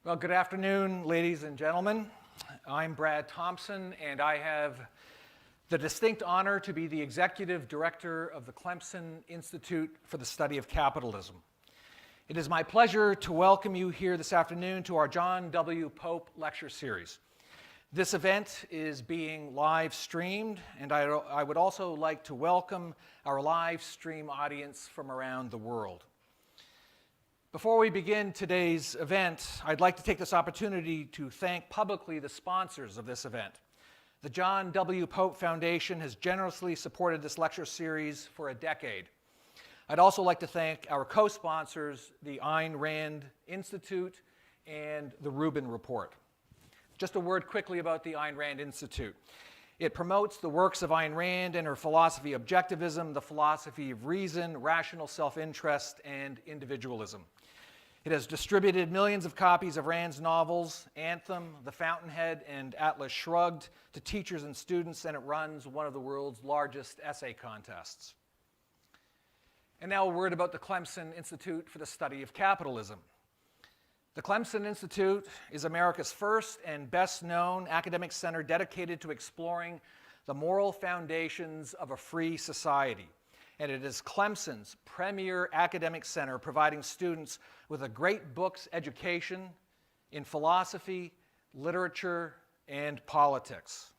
Well, good afternoon, ladies and gentlemen. I'm Brad Thompson, and I have the distinct honor to be the Executive Director of the Clemson Institute for the Study of Capitalism. It is my pleasure to welcome you here this afternoon to our John W. Pope Lecture Series. This event is being live streamed, and I would also like to welcome our live stream audience from around the world. Before we begin today's event, I'd like to take this opportunity to thank publicly the sponsors of this event. The John W. Pope Foundation has generously supported this lecture series for a decade. I'd also like to thank our co-sponsors, the Ayn Rand Institute and the Rubin Report. Just a word quickly about the Ayn Rand Institute. It promotes the works of Ayn Rand and her philosophy of objectivism, the philosophy of reason, rational self-interest, and individualism. It has distributed millions of copies of Rand's novels, Anthem, The Fountainhead, and Atlas Shrugged to teachers and students, and it runs one of the world's largest essay contests. And now a word about the Clemson Institute for the Study of Capitalism. The Clemson Institute is America's first and best-known academic center dedicated to exploring the moral foundations of a free society. And it is Clemson's premier academic center, providing students with a great books education in philosophy, literature, and politics.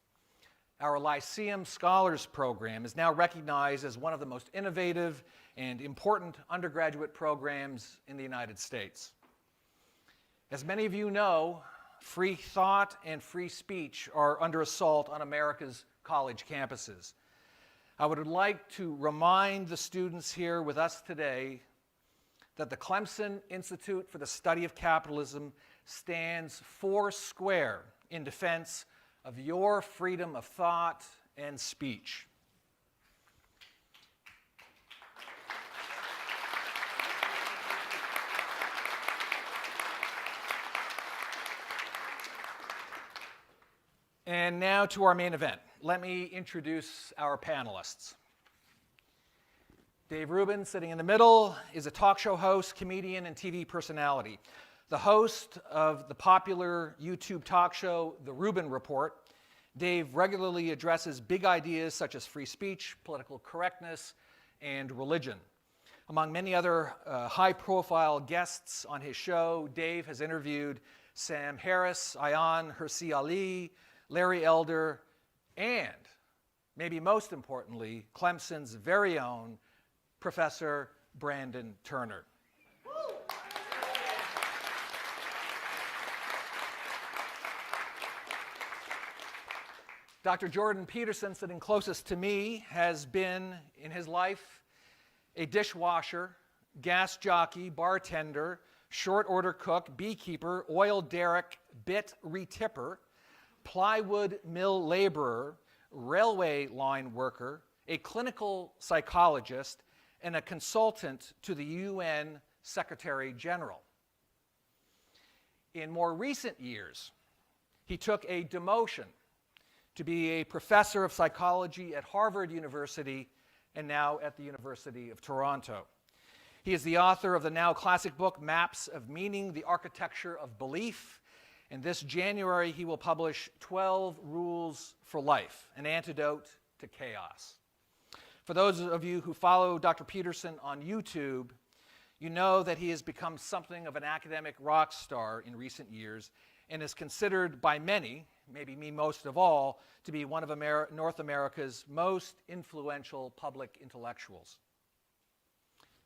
Our Lyceum Scholars Program is now recognized as one of the most innovative and important undergraduate programs in the United States. As many of you know, free thought and free speech are under assault on America's college campuses. I would like to remind the students here with us today that the Clemson Institute for the Study of Capitalism stands foursquare in defense of your freedom of thought and speech. And now to our main event. Let me introduce our panelists. Dave Rubin, sitting in the middle, is a talk show host, comedian, and TV personality. The host of the popular YouTube talk show, The Rubin Report, Dave regularly addresses big ideas such as free speech, political correctness, and religion. Among many other high-profile guests on his show, Dave has interviewed Sam Harris, Ayaan Hirsi Ali, Larry Elder, and, maybe most importantly, Clemson's very own Professor Brandon Turner. Dr. Jordan Peterson, sitting closest to me, has been, in his life, a dishwasher, gas jockey, bartender, short order cook, beekeeper, oil derrick, bit retipper, plywood mill laborer, railway line worker, a clinical psychologist, and a consultant to the UN Secretary General. In more recent years, he took a demotion to be a professor of psychology at Harvard University and now at the University of Toronto. He is the author of the now classic book, Maps of Meaning, The Architecture of Belief. And this January, he will publish 12 Rules for Life, an antidote to chaos. For those of you who follow Dr. Peterson on YouTube, you know that he has become something of an academic rock star in recent years and is considered by many, maybe me most of all, to be one of North America's most influential public intellectuals.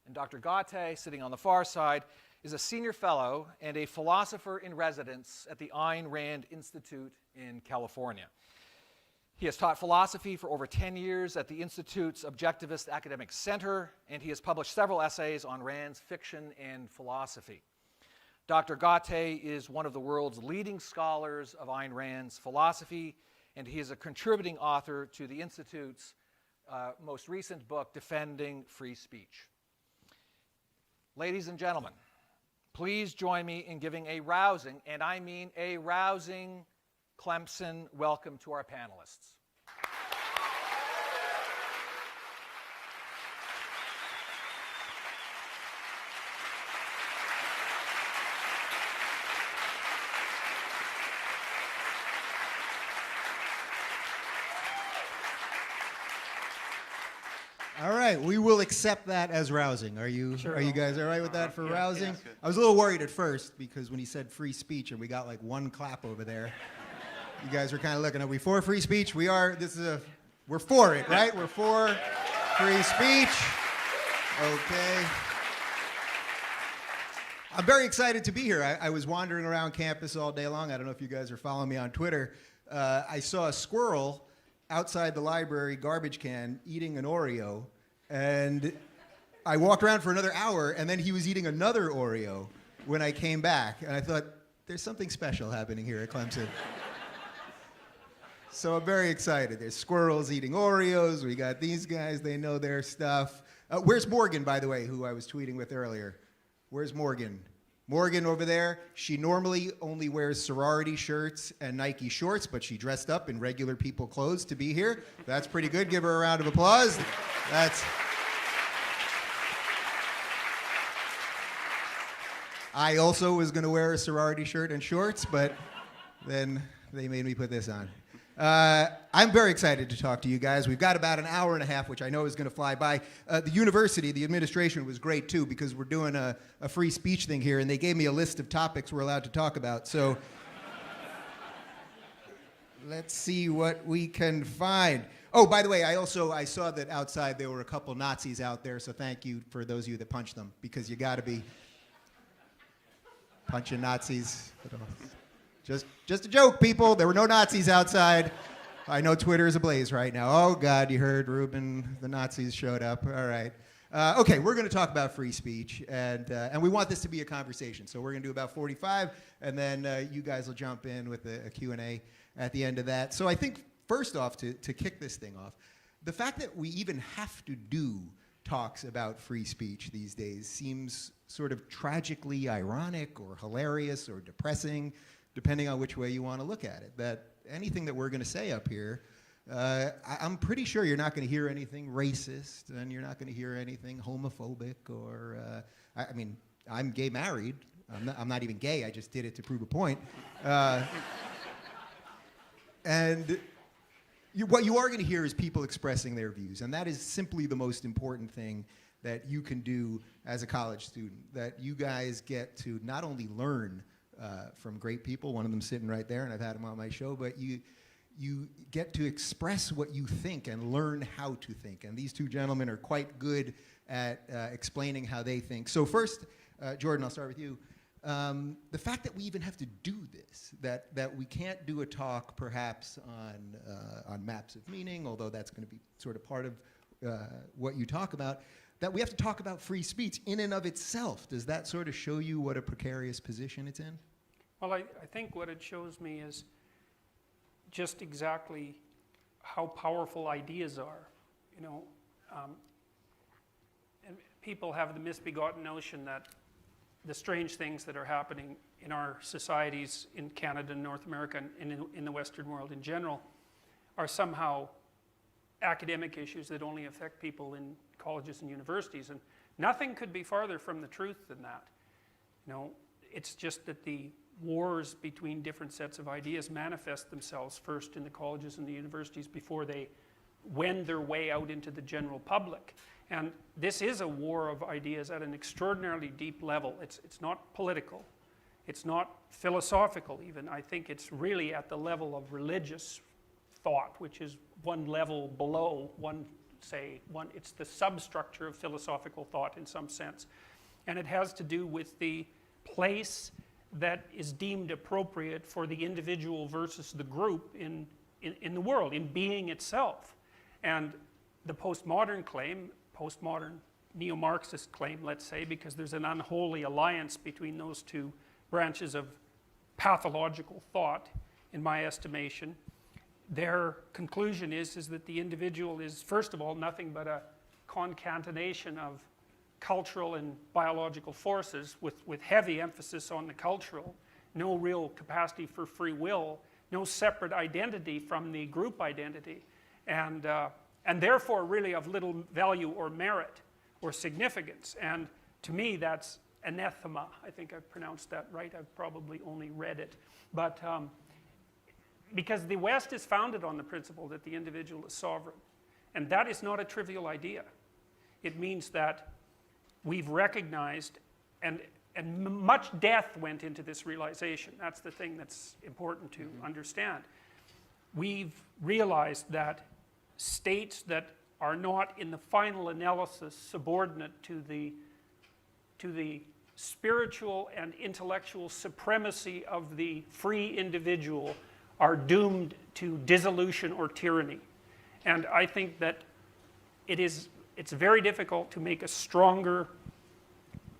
And Dr. Ghate, sitting on the far side, is a senior fellow and a philosopher in residence at the Ayn Rand Institute in California. He has taught philosophy for over 10 years at the Institute's Objectivist Academic Center, and he has published several essays on Rand's fiction and philosophy. Dr. Ghate is one of the world's leading scholars of Ayn Rand's philosophy, and he is a contributing author to the Institute's most recent book, Defending Free Speech. Ladies and gentlemen, please join me in giving a rousing, and I mean a rousing, Clemson welcome to our panelists. right, we will accept that as rousing. Are you guys all right with that for rousing? Yeah, I was a little worried at first because when he said free speech and we got like one clap over there, you guys were kind of looking, are we for free speech? We are. We're for it, right? We're for free speech. Okay. I'm very excited to be here. I was wandering around campus all day long. I don't know if you guys are following me on Twitter. I saw a squirrel outside the library garbage can eating an Oreo, and I walked around for another hour, and then he was eating another Oreo when I came back, and I thought, there's something special happening here at Clemson. So I'm very excited. There's squirrels eating Oreos. We got these guys. They know their stuff. Where's Morgan, by the way, who I was tweeting with earlier? Where's Morgan? Morgan over there. She normally only wears sorority shirts and Nike shorts, but she dressed up in regular people clothes to be here. That's pretty good. Give her a round of applause. I also was going to wear a sorority shirt and shorts, but then they made me put this on. I'm very excited to talk to you guys. We've got about an hour and a half, which I know is going to fly by. The university, the administration was great too, because we're doing a free speech thing here, and they gave me a list of topics we're allowed to talk about. So let's see what we can find. Oh, by the way, I saw that outside there were a couple Nazis out there, so thank you for those of you that punched them, because you got to be punching Nazis. Just a joke, people. There were no Nazis outside. I know Twitter is ablaze right now. Oh, God, you heard Rubin. The Nazis showed up. All right. Okay, we're going to talk about free speech, and we want this to be a conversation. So we're going to do about 45, and then you guys will jump in with a Q&A at the end of that. So I think, first off, to kick this thing off, the fact that we even have to do talks about free speech these days seems sort of tragically ironic or hilarious or depressing, depending on which way you want to look at it. That anything that we're going to say up here, I'm pretty sure you're not going to hear anything racist, and you're not going to hear anything homophobic, or, I mean, I'm gay married. I'm not even gay, I just did it to prove a point. And what you are going to hear is people expressing their views, and that is simply the most important thing that you can do as a college student, that you guys get to not only learn from great people, one of them sitting right there, and I've had him on my show, but you get to express what you think and learn how to think. And these two gentlemen are quite good at explaining how they think. So first, Jordan, I'll start with you. The fact that we even have to do this, that we can't do a talk perhaps on maps of meaning, although that's going to be sort of part of what you talk about, that we have to talk about free speech in and of itself. Does that sort of show you what a precarious position it's in? Well, I think what it shows me is just exactly how powerful ideas are. You know, and people have the misbegotten notion that the strange things that are happening in our societies in Canada and North America and in the Western world in general are somehow academic issues that only affect people in colleges and universities, and nothing could be farther from the truth than that. You know, it's just that the wars between different sets of ideas manifest themselves first in the colleges and the universities before they wend their way out into the general public. And this is a war of ideas at an extraordinarily deep level. It's not political. It's not philosophical even. I think it's really at the level of religious thought, which is one level below, it's the substructure of philosophical thought in some sense. And it has to do with the place that is deemed appropriate for the individual versus the group in the world, in being itself. And the postmodern claim, postmodern neo-Marxist claim, let's say, because there's an unholy alliance between those two branches of pathological thought, in my estimation. Their conclusion is that the individual is, first of all, nothing but a concatenation of cultural and biological forces with heavy emphasis on the cultural, no real capacity for free will, no separate identity from the group identity, and therefore really of little value or merit or significance. And to me that's anathema. I think I've pronounced that right. I've probably only read it. But because the West is founded on the principle that the individual is sovereign. And that is not a trivial idea. It means that we've recognized, and much death went into this realization. That's the thing that's important to understand. We've realized that states that are not in the final analysis subordinate to the spiritual and intellectual supremacy of the free individual are doomed to dissolution or tyranny. And I think that it's very difficult to make a stronger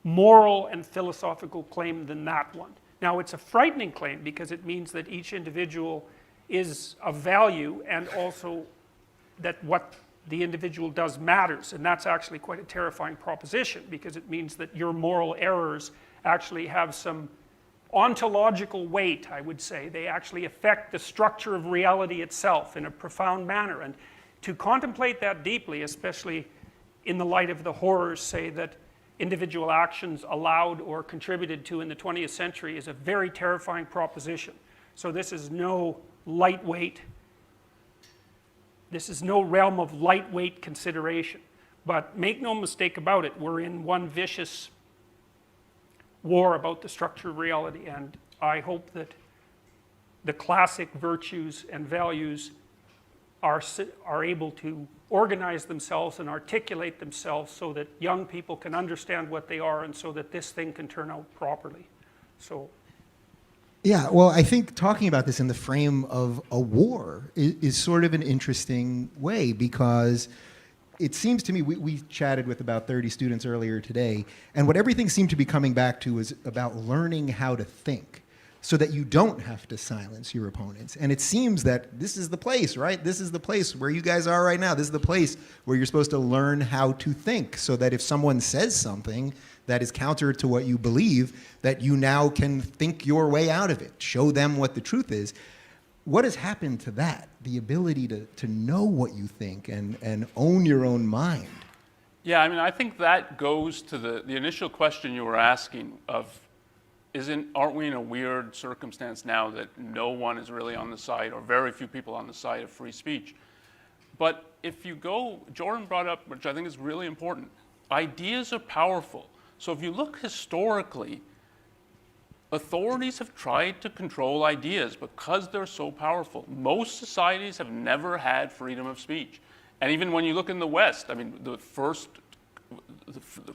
moral and philosophical claim than that one. Now, it's a frightening claim because it means that each individual is of value, and also that what the individual does matters. And that's actually quite a terrifying proposition, because it means that your moral errors actually have some ontological weight, I would say. They actually affect the structure of reality itself in a profound manner. And to contemplate that deeply, especially in the light of the horrors, say, that individual actions allowed or contributed to in the 20th century, is a very terrifying proposition. So this is no lightweight, this is no realm of lightweight consideration. But make no mistake about it, we're in one vicious war about the structure of reality, and I hope that the classic virtues and values are able to organize themselves and articulate themselves so that young people can understand what they are, and so that this thing can turn out properly. So. Yeah, well, I think talking about this in the frame of a war is sort of an interesting way, because it seems to me, we chatted with about 30 students earlier today, and what everything seemed to be coming back to was about learning how to think so that you don't have to silence your opponents. And it seems that this is the place, right? This is the place where you guys are right now. This is the place where you're supposed to learn how to think, so that if someone says something that is counter to what you believe, that you now can think your way out of it, show them what the truth is. What has happened to that? The ability to know what you think and own your own mind? Yeah, I mean, I think that goes to the initial question you were asking of, aren't we in a weird circumstance now that no one is really on the side, or very few people on the side of free speech? But if you go, Jordan brought up, which I think is really important, ideas are powerful. So if you look historically, authorities have tried to control ideas because they're so powerful. Most societies have never had freedom of speech. And even when you look in the West, I mean, the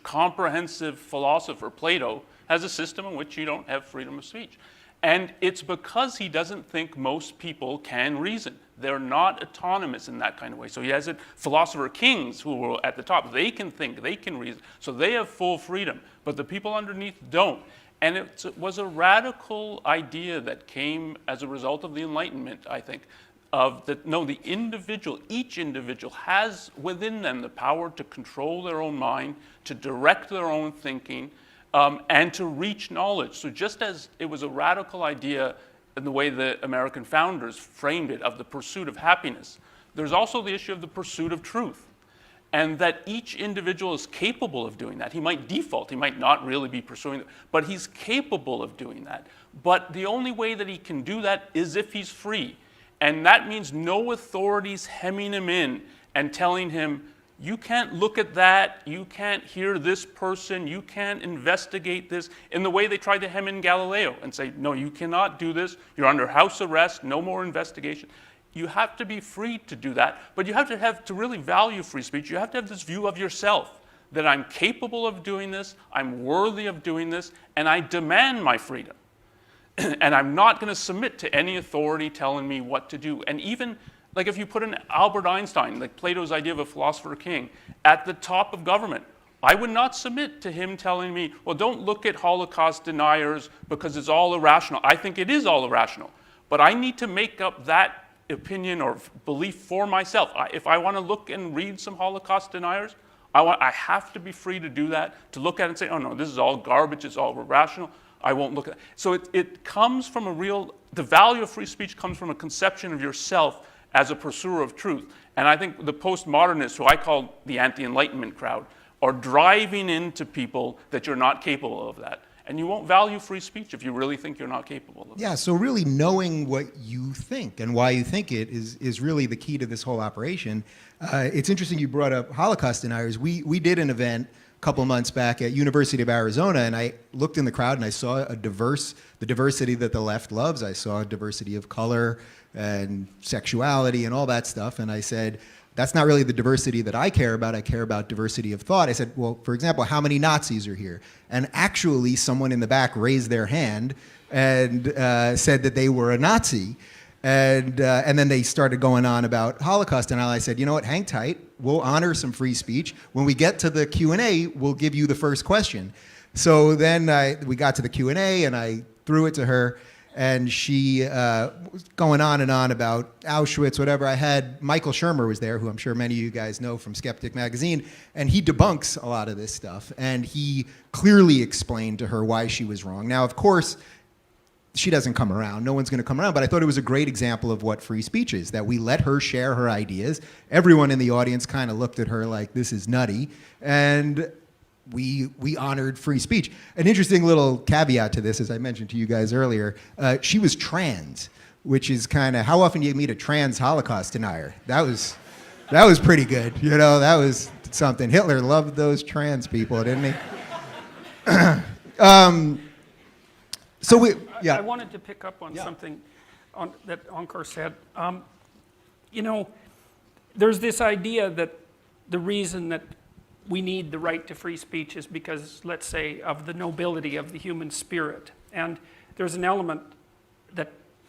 comprehensive philosopher, Plato, has a system in which you don't have freedom of speech. And it's because he doesn't think most people can reason. They're not autonomous in that kind of way. So he has philosopher kings who were at the top. They can think, they can reason. So they have full freedom. But the people underneath don't. And it was a radical idea that came as a result of the Enlightenment, I think, of that, no, the individual, each individual has within them the power to control their own mind, to direct their own thinking, and to reach knowledge. So just as it was a radical idea in the way the American founders framed it, of the pursuit of happiness, there's also the issue of the pursuit of truth. And that each individual is capable of doing that. He might default, he might not really be pursuing it, but he's capable of doing that. But the only way that he can do that is if he's free. And that means no authorities hemming him in and telling him, you can't look at that, you can't hear this person, you can't investigate this, in the way they tried to hem in Galileo and say, no, you cannot do this, you're under house arrest, no more investigation. You have to be free to do that, but you have to really value free speech. You have to have this view of yourself, that I'm capable of doing this, I'm worthy of doing this, and I demand my freedom. And I'm not going to submit to any authority telling me what to do. And even, like if you put an Albert Einstein, like Plato's idea of a philosopher king, at the top of government, I would not submit to him telling me, well, don't look at Holocaust deniers because it's all irrational. I think it is all irrational. But I need to make up that opinion or belief for myself. If I want to look and read some Holocaust deniers, I have to be free to do that, to look at it and say, oh no, this is all garbage, it's all irrational. I won't look at it. So it comes from the value of free speech comes from a conception of yourself as a pursuer of truth. And I think the postmodernists, who I call the anti-Enlightenment crowd, are driving into people that you're not capable of that. And you won't value free speech if you really think you're not capable of it. Yeah, so really knowing what you think and why you think it is really the key to this whole operation. It's interesting you brought up Holocaust deniers. We did an event a couple months back at University of Arizona, and I looked in the crowd and I saw the diversity that the left loves. I saw a diversity of color and sexuality and all that stuff, and I said, that's not really the diversity that I care about. I care about diversity of thought. I said, well, for example, how many Nazis are here? And actually, someone in the back raised their hand and said that they were a Nazi. And then they started going on about Holocaust. And I said, you know what, hang tight. We'll honor some free speech. When we get to the Q&A, we'll give you the first question. So then we got to the Q&A, and I threw it to her. And she was going on and on about Auschwitz, whatever. I had Michael Shermer was there, who I'm sure many of you guys know from Skeptic Magazine, and he debunks a lot of this stuff. And he clearly explained to her why she was wrong. Now, of course, she doesn't come around. No one's going to come around. But I thought it was a great example of what free speech is, that we let her share her ideas. Everyone in the audience kind of looked at her like, this is nutty. And we honored free speech. An interesting little caveat to this, as I mentioned to you guys earlier, she was trans, which is kind of, how often do you meet a trans Holocaust denier? That was pretty good. You know, that was something. Hitler loved those trans people, didn't he? I wanted to pick up on something that Onkar said. You know, there's this idea that the reason that we need the right to free speech is because, let's say, of the nobility of the human spirit. And there's an element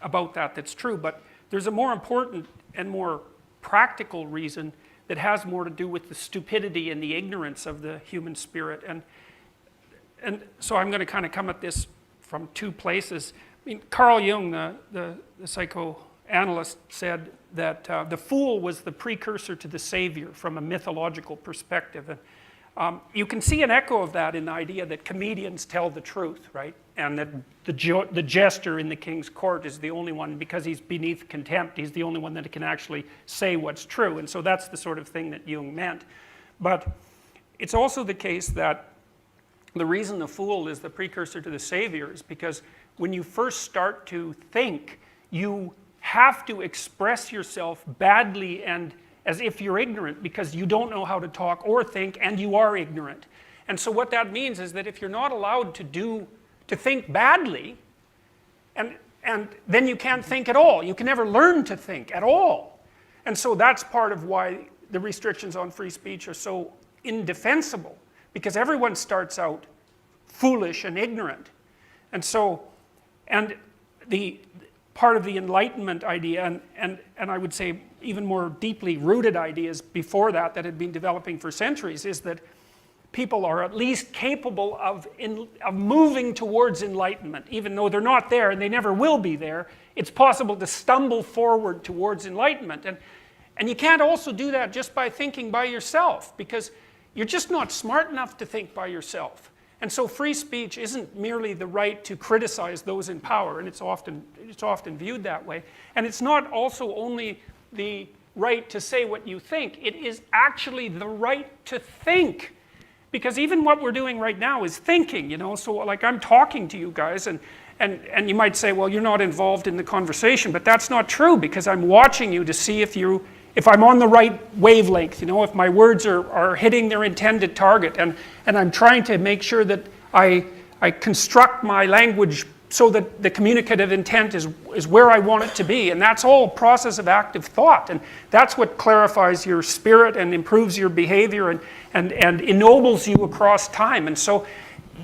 about that that's true, but there's a more important and more practical reason that has more to do with the stupidity and the ignorance of the human spirit. And so I'm going to kind of come at this from two places. I mean, Carl Jung, the psychoanalyst, said that the fool was the precursor to the savior from a mythological perspective. And you can see an echo of that in the idea that comedians tell the truth, right? And that the jester in the king's court is the only one, because he's beneath contempt, he's the only one that can actually say what's true. And so that's the sort of thing that Jung meant. But it's also the case that the reason the fool is the precursor to the savior is because when you first start to think, you have to express yourself badly and as if you're ignorant, because you don't know how to talk or think, and you are ignorant. And so what that means is that if you're not allowed to think badly, and then you can't think at all. You can never learn to think at all. And so that's part of why the restrictions on free speech are so indefensible, because everyone starts out foolish and ignorant. And so, and the part of the Enlightenment idea, and I would say even more deeply rooted ideas before that had been developing for centuries, is that people are at least capable of moving towards enlightenment. Even though they're not there and they never will be there, it's possible to stumble forward towards enlightenment. And you can't also do that just by thinking by yourself, because you're just not smart enough to think by yourself. And so free speech isn't merely the right to criticize those in power, and it's often viewed that way. And it's not also only the right to say what you think, it is actually the right to think. Because even what we're doing right now is thinking, you know, so like I'm talking to you guys, and you might say, well, you're not involved in the conversation, but that's not true, because I'm watching you to see if I'm on the right wavelength, you know, if my words are hitting their intended target, and I'm trying to make sure that I construct my language so that the communicative intent is where I want it to be. And that's all a process of active thought. And that's what clarifies your spirit and improves your behavior and ennobles you across time. And so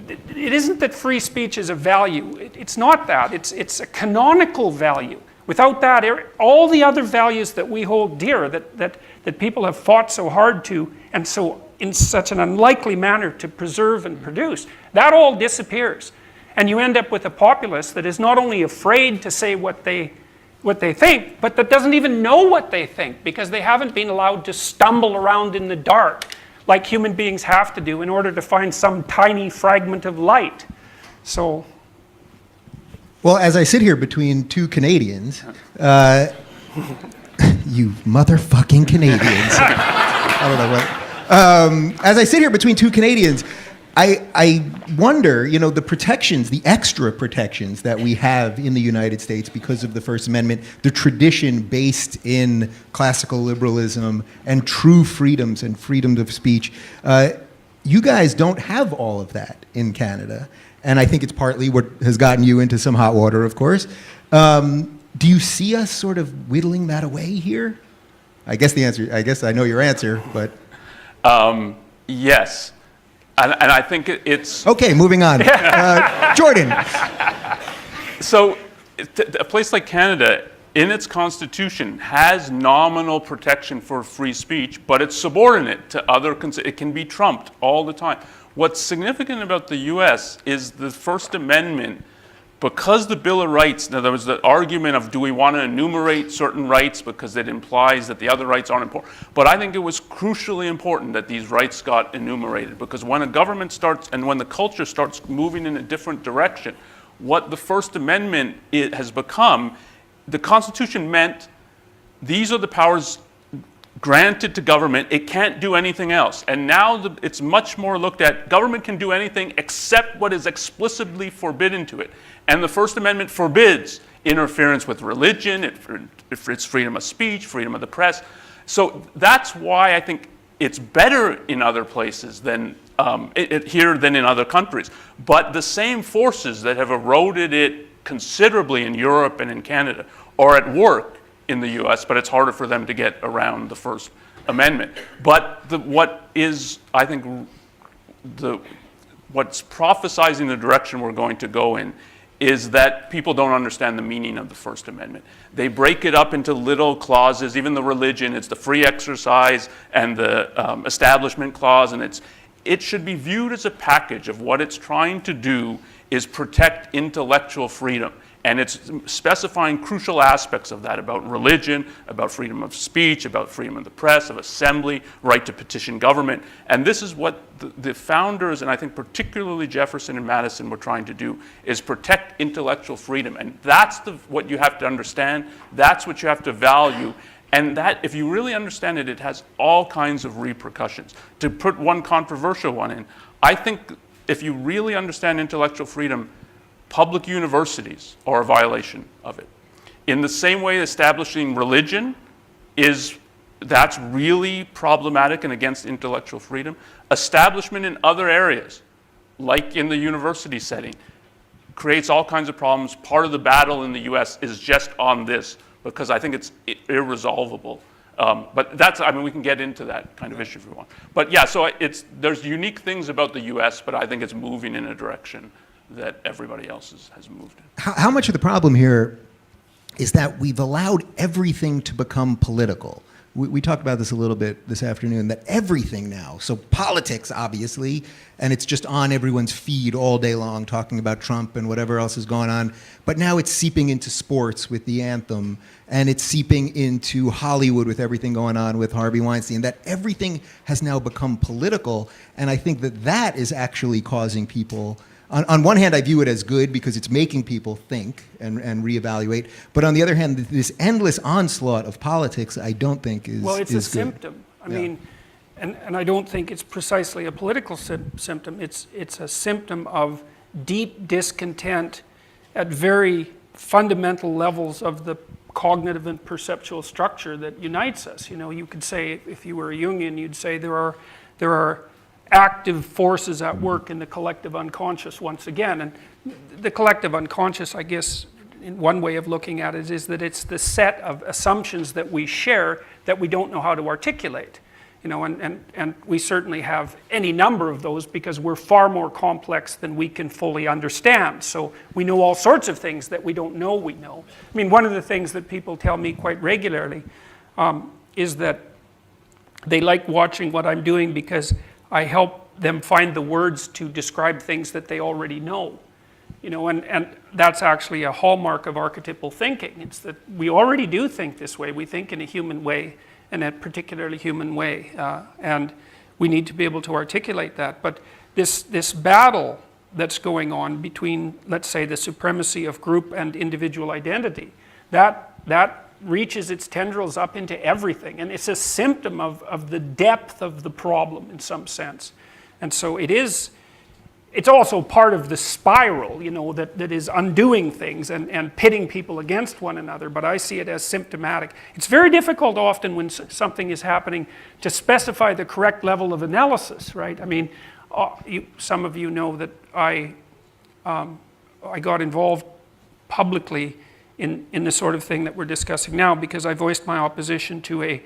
it isn't that free speech is a value. It's not that. It's a canonical value. Without that, all the other values that we hold dear, that people have fought so hard to, and so in such an unlikely manner to preserve and produce, that all disappears. And you end up with a populace that is not only afraid to say what they think, but that doesn't even know what they think, because they haven't been allowed to stumble around in the dark like human beings have to do in order to find some tiny fragment of light. So, well, as I sit here between two Canadians, you motherfucking Canadians. I don't know what. As I sit here between two Canadians, I wonder, you know, the protections, the extra protections that we have in the United States because of the First Amendment, the tradition based in classical liberalism and true freedoms and freedom of speech. You guys don't have all of that in Canada. And I think it's partly what has gotten you into some hot water, of course. Do you see us sort of whittling that away here? I guess I know your answer, but. Yes. And I think it's... Okay, moving on. Jordan. So a place like Canada, in its constitution, has nominal protection for free speech, but it's subordinate to other... It can be trumped all the time. What's significant about the US is the First Amendment, because the Bill of Rights, in other words, the argument of do we want to enumerate certain rights because it implies that the other rights aren't important. But I think it was crucially important that these rights got enumerated, because when a government starts and when the culture starts moving in a different direction, what the First Amendment has become, the Constitution meant these are the powers granted to government, it can't do anything else. And now it's much more looked at, government can do anything except what is explicitly forbidden to it. And the First Amendment forbids interference with religion, it's freedom of speech, freedom of the press. So that's why I think it's better in other places than here than in other countries. But the same forces that have eroded it considerably in Europe and in Canada are at work in the US, but it's harder for them to get around the First Amendment. But what is, I think, what's prophesizing the direction we're going to go in is that people don't understand the meaning of the First Amendment. They break it up into little clauses, even the religion, it's the free exercise and the establishment clause, and it should be viewed as a package of what it's trying to do is protect intellectual freedom. And it's specifying crucial aspects of that about religion, about freedom of speech, about freedom of the press, of assembly, right to petition government. And this is what the founders, and I think particularly Jefferson and Madison, were trying to do, is protect intellectual freedom. And that's what you have to understand. That's what you have to value. And that, if you really understand it, it has all kinds of repercussions. To put one controversial one in, I think if you really understand intellectual freedom, public universities are a violation of it. In the same way establishing religion that's really problematic and against intellectual freedom. Establishment in other areas, like in the university setting, creates all kinds of problems. Part of the battle in the US is just on this, because I think it's irresolvable. But we can get into that kind of issue if we want. But yeah, so there's unique things about the US, but I think it's moving in a direction that everybody else has moved in. How much of the problem here is that we've allowed everything to become political? We talked about this a little bit this afternoon, that everything now, so politics obviously, and it's just on everyone's feed all day long talking about Trump and whatever else is going on, but now it's seeping into sports with the anthem, and it's seeping into Hollywood with everything going on with Harvey Weinstein, that everything has now become political, and I think that is actually causing people. On one hand, I view it as good because it's making people think and reevaluate. But on the other hand, this endless onslaught of politics, I don't think is. Well, it's is a good. symptom. I mean, and I don't think it's precisely a political symptom. It's a symptom of deep discontent at very fundamental levels of the cognitive and perceptual structure that unites us. You know, you could say, if you were a Jungian, you'd say there are active forces at work in the collective unconscious once again. And the collective unconscious, I guess, in one way of looking at it is that it's the set of assumptions that we share that we don't know how to articulate. You know, and we certainly have any number of those because we're far more complex than we can fully understand. So we know all sorts of things that we don't know we know. I mean, one of the things that people tell me quite regularly is that they like watching what I'm doing because I help them find the words to describe things that they already know. You know, and that's actually a hallmark of archetypal thinking. It's that we already do think this way. We think in a human way, in a particularly human way. And we need to be able to articulate that. But this battle that's going on between, let's say, the supremacy of group and individual identity, that reaches its tendrils up into everything. And it's a symptom of the depth of the problem in some sense. And so it is it's also part of the spiral, you know, that is undoing things and pitting people against one another, but I see it as symptomatic. It's very difficult often when something is happening to specify the correct level of analysis, right? I mean, some of you know that I got involved publicly in the sort of thing that we're discussing now because I voiced my opposition to a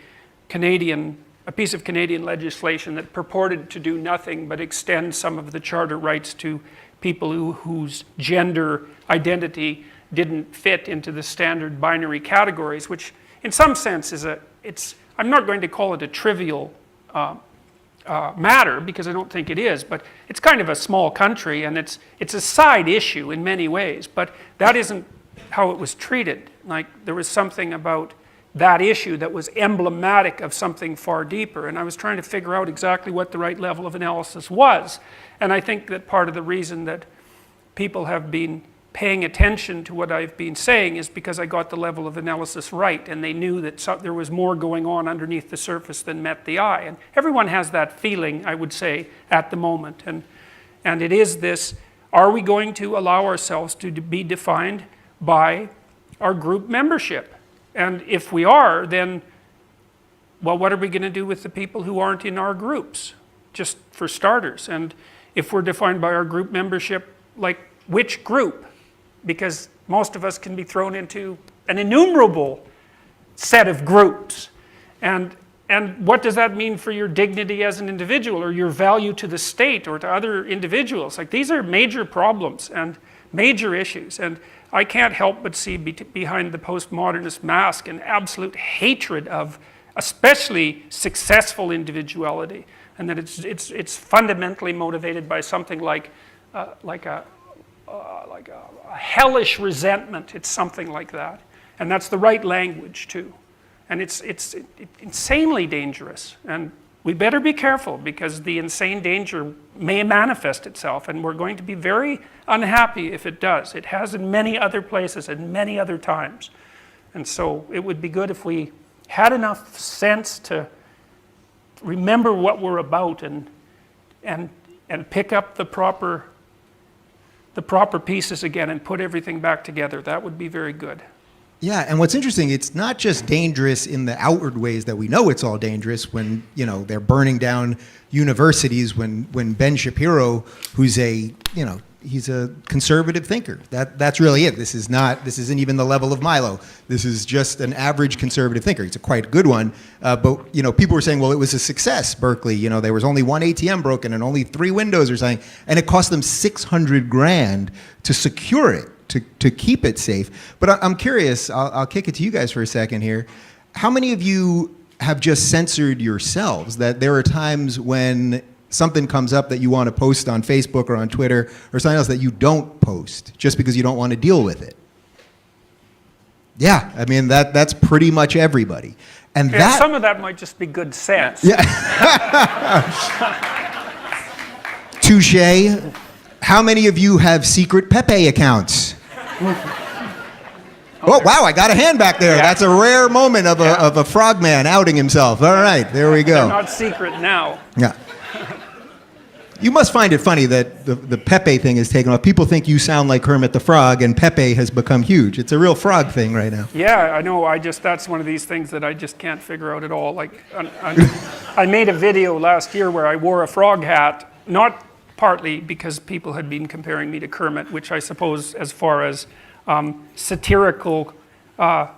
piece of Canadian legislation that purported to do nothing but extend some of the charter rights to people whose gender identity didn't fit into the standard binary categories, which in some sense I'm not going to call it a trivial matter because I don't think it is, but it's kind of a small country and it's a side issue in many ways, but that isn't how it was treated. Like there was something about that issue that was emblematic of something far deeper, and I was trying to figure out exactly what the right level of analysis was. And I think that part of the reason that people have been paying attention to what I've been saying is because I got the level of analysis right, and they knew that there was more going on underneath the surface than met the eye. And everyone has that feeling, I would say, at the moment. And it is this, are we going to allow ourselves to be defined by our group membership? And if we are, then, well, what are we going to do with the people who aren't in our groups, just for starters? And if we're defined by our group membership, like which group? Because most of us can be thrown into an innumerable set of groups. And what does that mean for your dignity as an individual or your value to the state or to other individuals? Like these are major problems and major issues. And I can't help but see behind the postmodernist mask an absolute hatred of especially successful individuality, and that it's fundamentally motivated by something like a hellish resentment. It's something like that, and that's the right language too, and it's insanely dangerous. And we better be careful because the insane danger may manifest itself, and we're going to be very unhappy if it does. It has in many other places and many other times. And so it would be good if we had enough sense to remember what we're about and pick up the proper pieces again and put everything back together. That would be very good. Yeah, and what's interesting, it's not just dangerous in the outward ways that we know it's all dangerous when, you know, they're burning down universities, when Ben Shapiro, who's he's a conservative thinker. That's really it. This isn't even the level of Milo. This is just an average conservative thinker. He's a quite good one. But, you know, people were saying, well, it was a success, Berkeley. You know, there was only one ATM broken and only 3 windows or something. And it cost them $600,000 to secure it. To keep it safe. But I'm curious, I'll kick it to you guys for a second here. How many of you have just censored yourselves? That there are times when something comes up that you want to post on Facebook or on Twitter or something else that you don't post just because you don't want to deal with it? Yeah, I mean, that's pretty much everybody. And yeah, some of that might just be good sense. Yeah. Touche. How many of you have secret Pepe accounts? Oh, wow, I got a hand back there. Yeah. That's a rare moment of a frogman outing himself. All right, there we go. They're not secret now. Yeah. You must find it funny that the Pepe thing is taken off. People think you sound like Kermit the Frog, and Pepe has become huge. It's a real frog thing right now. Yeah, I know. That's one of these things that I just can't figure out at all. Like, I made a video last year where I wore a frog hat, not partly because people had been comparing me to Kermit, which I suppose, as far as satirical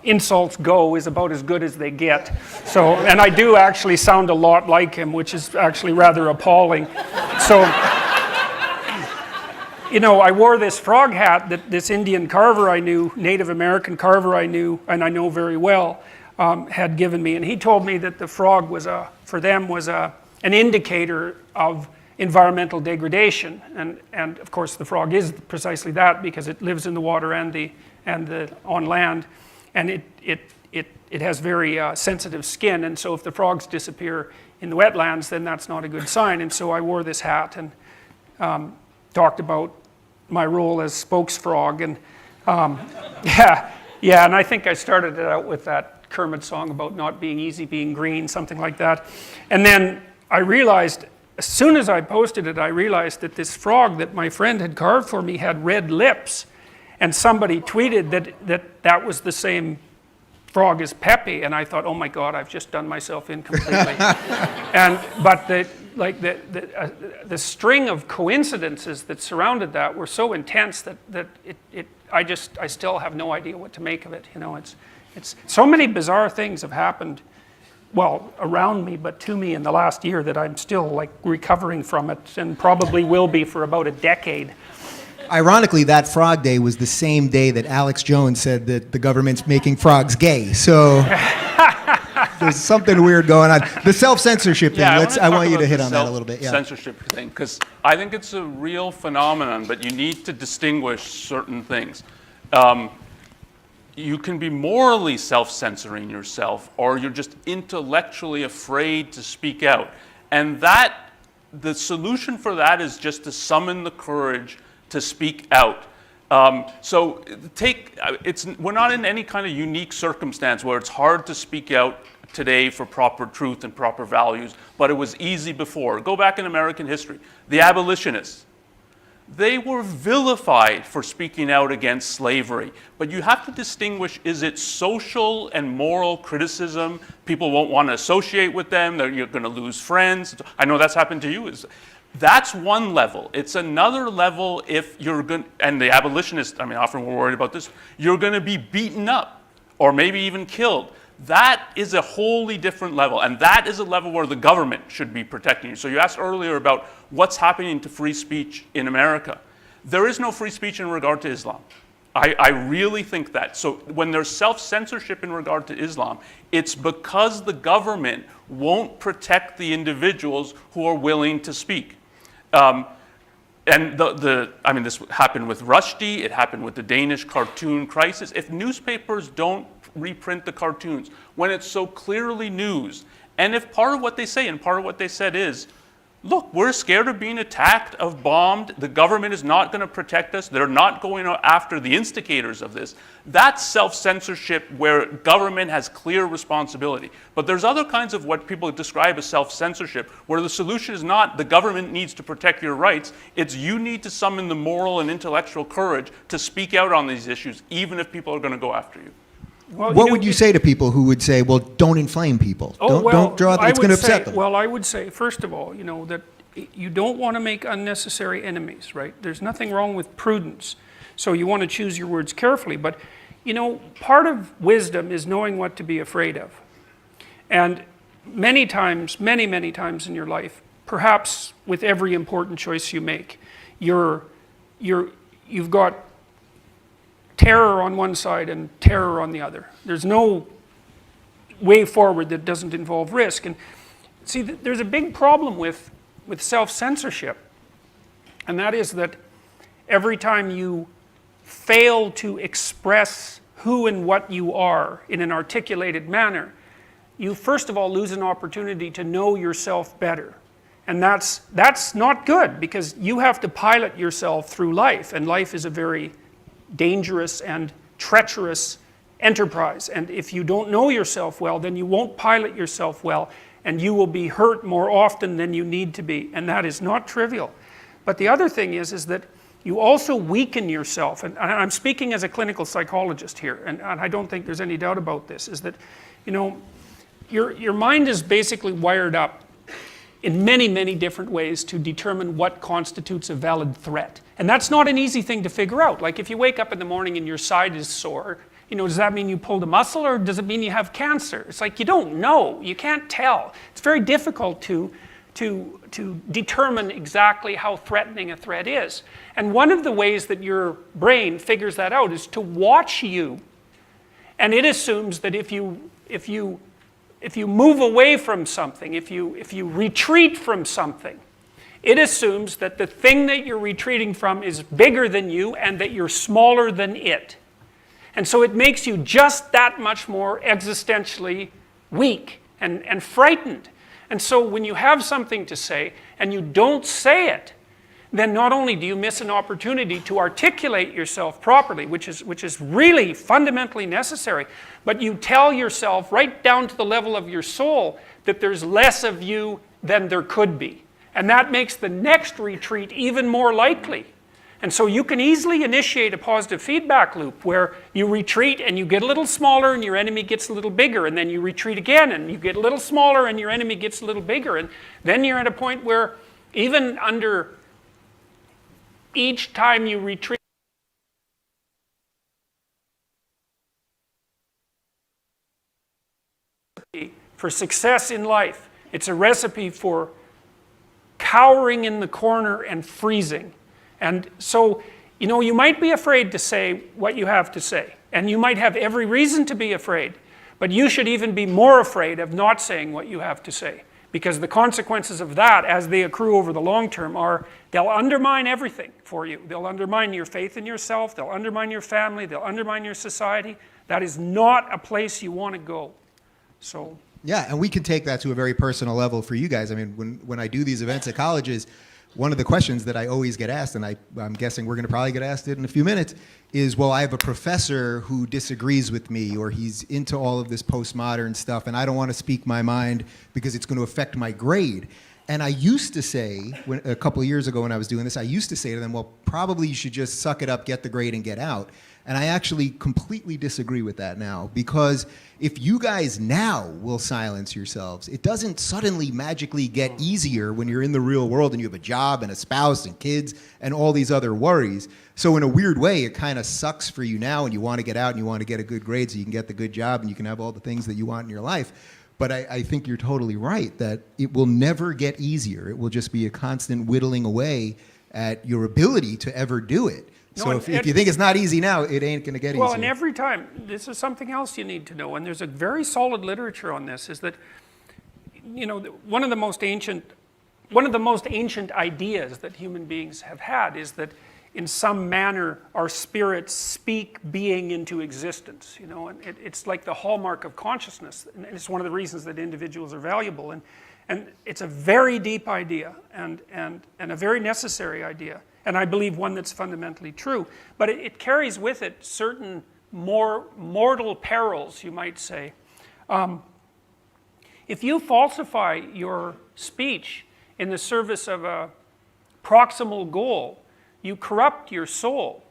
insults go, is about as good as they get. So, and I do actually sound a lot like him, which is actually rather appalling. So, you know, I wore this frog hat that this Indian carver I knew, Native American carver I knew, and I know very well, had given me. And he told me that the frog was for them was an indicator of environmental degradation, and of course the frog is precisely that because it lives in the water and on land, and it has very sensitive skin, and so if the frogs disappear in the wetlands, then that's not a good sign. And so I wore this hat and talked about my role as spokesfrog, and yeah, and I think I started it out with that Kermit song about not being easy being green, something like that, and then I realized as soon as I posted it, I realized that this frog that my friend had carved for me had red lips. And somebody tweeted that was the same frog as Pepe, and I thought, oh my God, I've just done myself in completely. But the string of coincidences that surrounded that were so intense that I still have no idea what to make of it. You know, it's so many bizarre things have happened, well, around me, but to me in the last year that I'm still like recovering from it, and probably will be for about a decade. Ironically, that Frog Day was the same day that Alex Jones said that the government's making frogs gay. So there's something weird going on. The self-censorship thing, I want you to hit on that a little bit. Yeah. Censorship thing, because I think it's a real phenomenon, but you need to distinguish certain things. You can be morally self-censoring yourself, or you're just intellectually afraid to speak out. And the solution for that is just to summon the courage to speak out. We're not in any kind of unique circumstance where it's hard to speak out today for proper truth and proper values, but it was easy before. Go back in American history. The abolitionists, they were vilified for speaking out against slavery. But you have to distinguish, is it social and moral criticism? People won't want to associate with them, you're going to lose friends. I know that's happened to you. That's one level. It's another level if you're going, and the abolitionists, I mean, often we're worried about this, you're going to be beaten up or maybe even killed. That is a wholly different level, and that is a level where the government should be protecting you. So you asked earlier about what's happening to free speech in America. There is no free speech in regard to Islam. I really think that. So when there's self-censorship in regard to Islam, it's because the government won't protect the individuals who are willing to speak. And this happened with Rushdie, it happened with the Danish cartoon crisis. If newspapers don't reprint the cartoons, when it's so clearly news, and if part of what they say, and part of what they said is, look, we're scared of being attacked, of bombed, the government is not going to protect us, they're not going after the instigators of this. That's self-censorship where government has clear responsibility. But there's other kinds of what people describe as self-censorship, where the solution is not the government needs to protect your rights, it's you need to summon the moral and intellectual courage to speak out on these issues, even if people are going to go after you. Well, what would you say to people who would say, well, don't inflame people? Don't draw, it's going to upset them. Well, I would say, first of all, that you don't want to make unnecessary enemies, right? There's nothing wrong with prudence. So you want to choose your words carefully. But, part of wisdom is knowing what to be afraid of. And many times, many times in your life, perhaps with every important choice you make, you've got terror on one side and terror on the other. There's no way forward that doesn't involve risk. And see, there's a big problem with self-censorship, and that is that every time you fail to express who and what you are in an articulated manner, you first of all lose an opportunity to know yourself better. And that's not good, because you have to pilot yourself through life, and life is a very dangerous and treacherous enterprise. And if you don't know yourself well, then you won't pilot yourself well, and you will be hurt more often than you need to be. And that is not trivial. But the other thing is that you also weaken yourself. And I'm speaking as a clinical psychologist here, and I don't think there's any doubt about this, is that, your mind is basically wired up in many different ways to determine what constitutes a valid threat. And that's not an easy thing to figure out. Like if you wake up in the morning and your side is sore, does that mean you pulled a muscle, or does it mean you have cancer? It's like you don't know, you can't tell. It's very difficult to determine exactly how threatening a threat is. And one of the ways that your brain figures that out is to watch you. And it assumes that if you move away from something, if you retreat from something, it assumes that the thing that you're retreating from is bigger than you and that you're smaller than it. And so it makes you just that much more existentially weak and frightened. And so when you have something to say and you don't say it, then not only do you miss an opportunity to articulate yourself properly, which is really fundamentally necessary, but you tell yourself right down to the level of your soul that there's less of you than there could be. And that makes the next retreat even more likely. And so you can easily initiate a positive feedback loop where you retreat and you get a little smaller and your enemy gets a little bigger, and then you retreat again and you get a little smaller and your enemy gets a little bigger, and then you're at a point where even under each time you retreat, for success in life. It's a recipe for cowering in the corner and freezing. And so, you know, you might be afraid to say what you have to say, and you might have every reason to be afraid, but you should even be more afraid of not saying what you have to say, because the consequences of that, as they accrue over the long term, are they'll undermine everything for you. They'll undermine your faith in yourself, they'll undermine your family, they'll undermine your society. That is not a place you want to go. So... Yeah, and we can take that to a very personal level for you guys. I mean, when I do these events at colleges, one of the questions that I always get asked, and I'm guessing we're going to probably get asked it in a few minutes, is, well, I have a professor who disagrees with me, or he's into all of this postmodern stuff, and I don't want to speak my mind because it's going to affect my grade. And I used to say, a couple of years ago when I was doing this, I used to say to them, well, probably you should just suck it up, get the grade, and get out. And I actually completely disagree with that now, because if you guys now will silence yourselves, it doesn't suddenly magically get easier when you're in the real world and you have a job and a spouse and kids and all these other worries. So in a weird way, it kind of sucks for you now, and you want to get out and you want to get a good grade so you can get the good job and you can have all the things that you want in your life. But I think you're totally right that it will never get easier. It will just be a constant whittling away at your ability to ever do it. So if you think it's not easy now, it ain't going to get easier. Well, and every time, this is something else you need to know, and there's a very solid literature on this, is that, you know, one of the most ancient ideas that human beings have had is that in some manner our spirits speak being into existence, you know, and it's like the hallmark of consciousness, and it's one of the reasons that individuals are valuable, and it's a very deep idea and a very necessary idea. And I believe one that's fundamentally true. But it carries with it certain more mortal perils, you might say. If you falsify your speech in the service of a proximal goal, you corrupt your soul.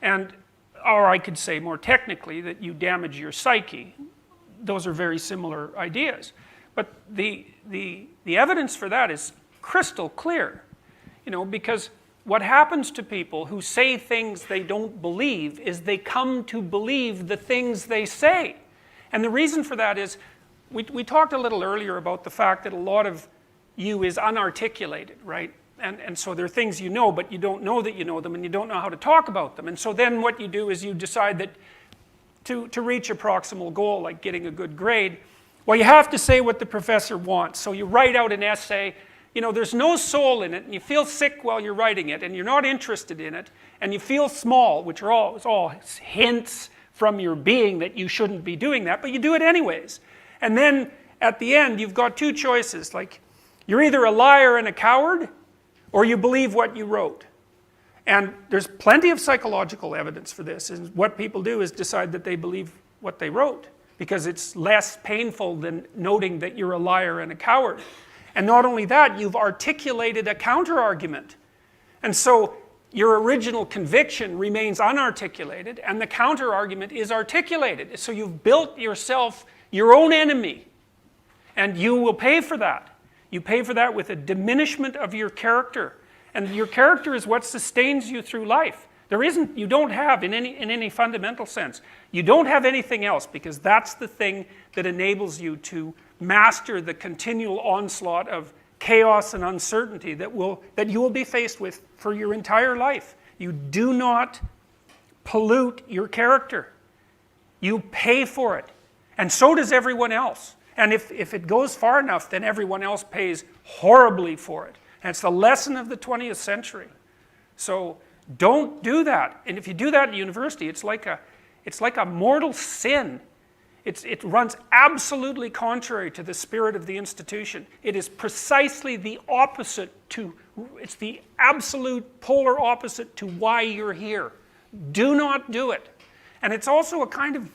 Or I could say more technically that you damage your psyche. Those are very similar ideas. But the evidence for that is crystal clear, you know, because what happens to people who say things they don't believe is they come to believe the things they say. And the reason for that is, we talked a little earlier about the fact that a lot of you is unarticulated, right? And so there are things you know, but you don't know that you know them, and you don't know how to talk about them. And so then what you do is you decide that to reach a proximal goal, like getting a good grade, well, you have to say what the professor wants. So you write out an essay. You know, there's no soul in it, and you feel sick while you're writing it, and you're not interested in it, and you feel small, which are all hints from your being that you shouldn't be doing that, but you do it anyways. And then at the end, you've got two choices. Like, you're either a liar and a coward, or you believe what you wrote. And there's plenty of psychological evidence for this, and what people do is decide that they believe what they wrote, because it's less painful than noting that you're a liar and a coward. And not only that, you've articulated a counter-argument. And so your original conviction remains unarticulated, and the counter-argument is articulated. So you've built yourself your own enemy, and you will pay for that. You pay for that with a diminishment of your character. And your character is what sustains you through life. You don't have, in any fundamental sense, you don't have anything else, because that's the thing that enables you to master the continual onslaught of chaos and uncertainty that you will be faced with for your entire life. You do not pollute your character. You pay for it. And so does everyone else. And if it goes far enough, then everyone else pays horribly for it. And it's the lesson of the 20th century. So don't do that. And if you do that at university, it's like a mortal sin. It runs absolutely contrary to the spirit of the institution. It is precisely the opposite it's the absolute polar opposite to why you're here. Do not do it. And it's also a kind of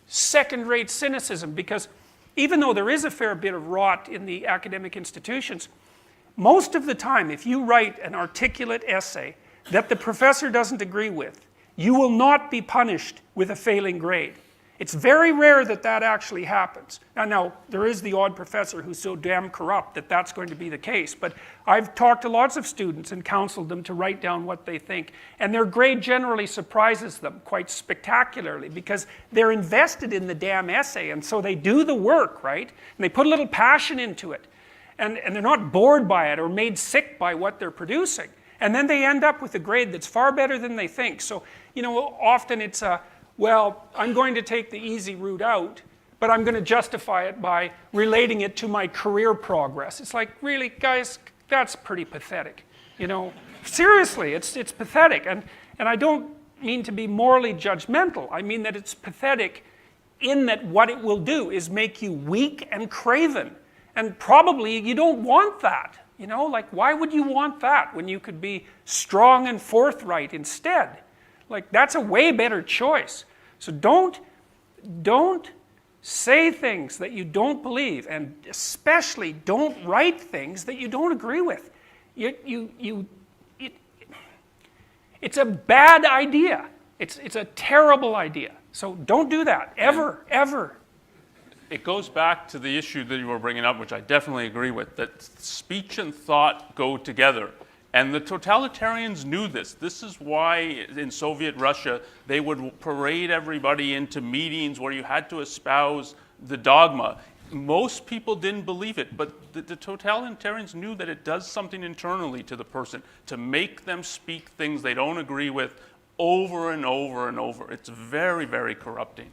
second-rate cynicism, because even though there is a fair bit of rot in the academic institutions, most of the time, if you write an articulate essay that the professor doesn't agree with, you will not be punished with a failing grade. It's very rare that that actually happens. Now, there is the odd professor who's so damn corrupt that that's going to be the case, but I've talked to lots of students and counseled them to write down what they think, and their grade generally surprises them quite spectacularly because they're invested in the damn essay, and so they do the work, right? And they put a little passion into it, and they're not bored by it or made sick by what they're producing. And then they end up with a grade that's far better than they think. So, you know, often it's a, well, I'm going to take the easy route out, but I'm going to justify it by relating it to my career progress. It's like, really, guys, that's pretty pathetic. You know, seriously, it's pathetic. And I don't mean to be morally judgmental. I mean that it's pathetic in that what it will do is make you weak and craven. And probably you don't want that. You know, like, why would you want that when you could be strong and forthright instead? Like, that's a way better choice. So don't say things that you don't believe, and especially don't write things that you don't agree with. It's a bad idea. It's a terrible idea. So don't do that, ever, ever. It goes back to the issue that you were bringing up, which I definitely agree with, that speech and thought go together. And the totalitarians knew this. This is why in Soviet Russia, they would parade everybody into meetings where you had to espouse the dogma. Most people didn't believe it, but the totalitarians knew that it does something internally to the person to make them speak things they don't agree with over and over and over. It's very, very corrupting.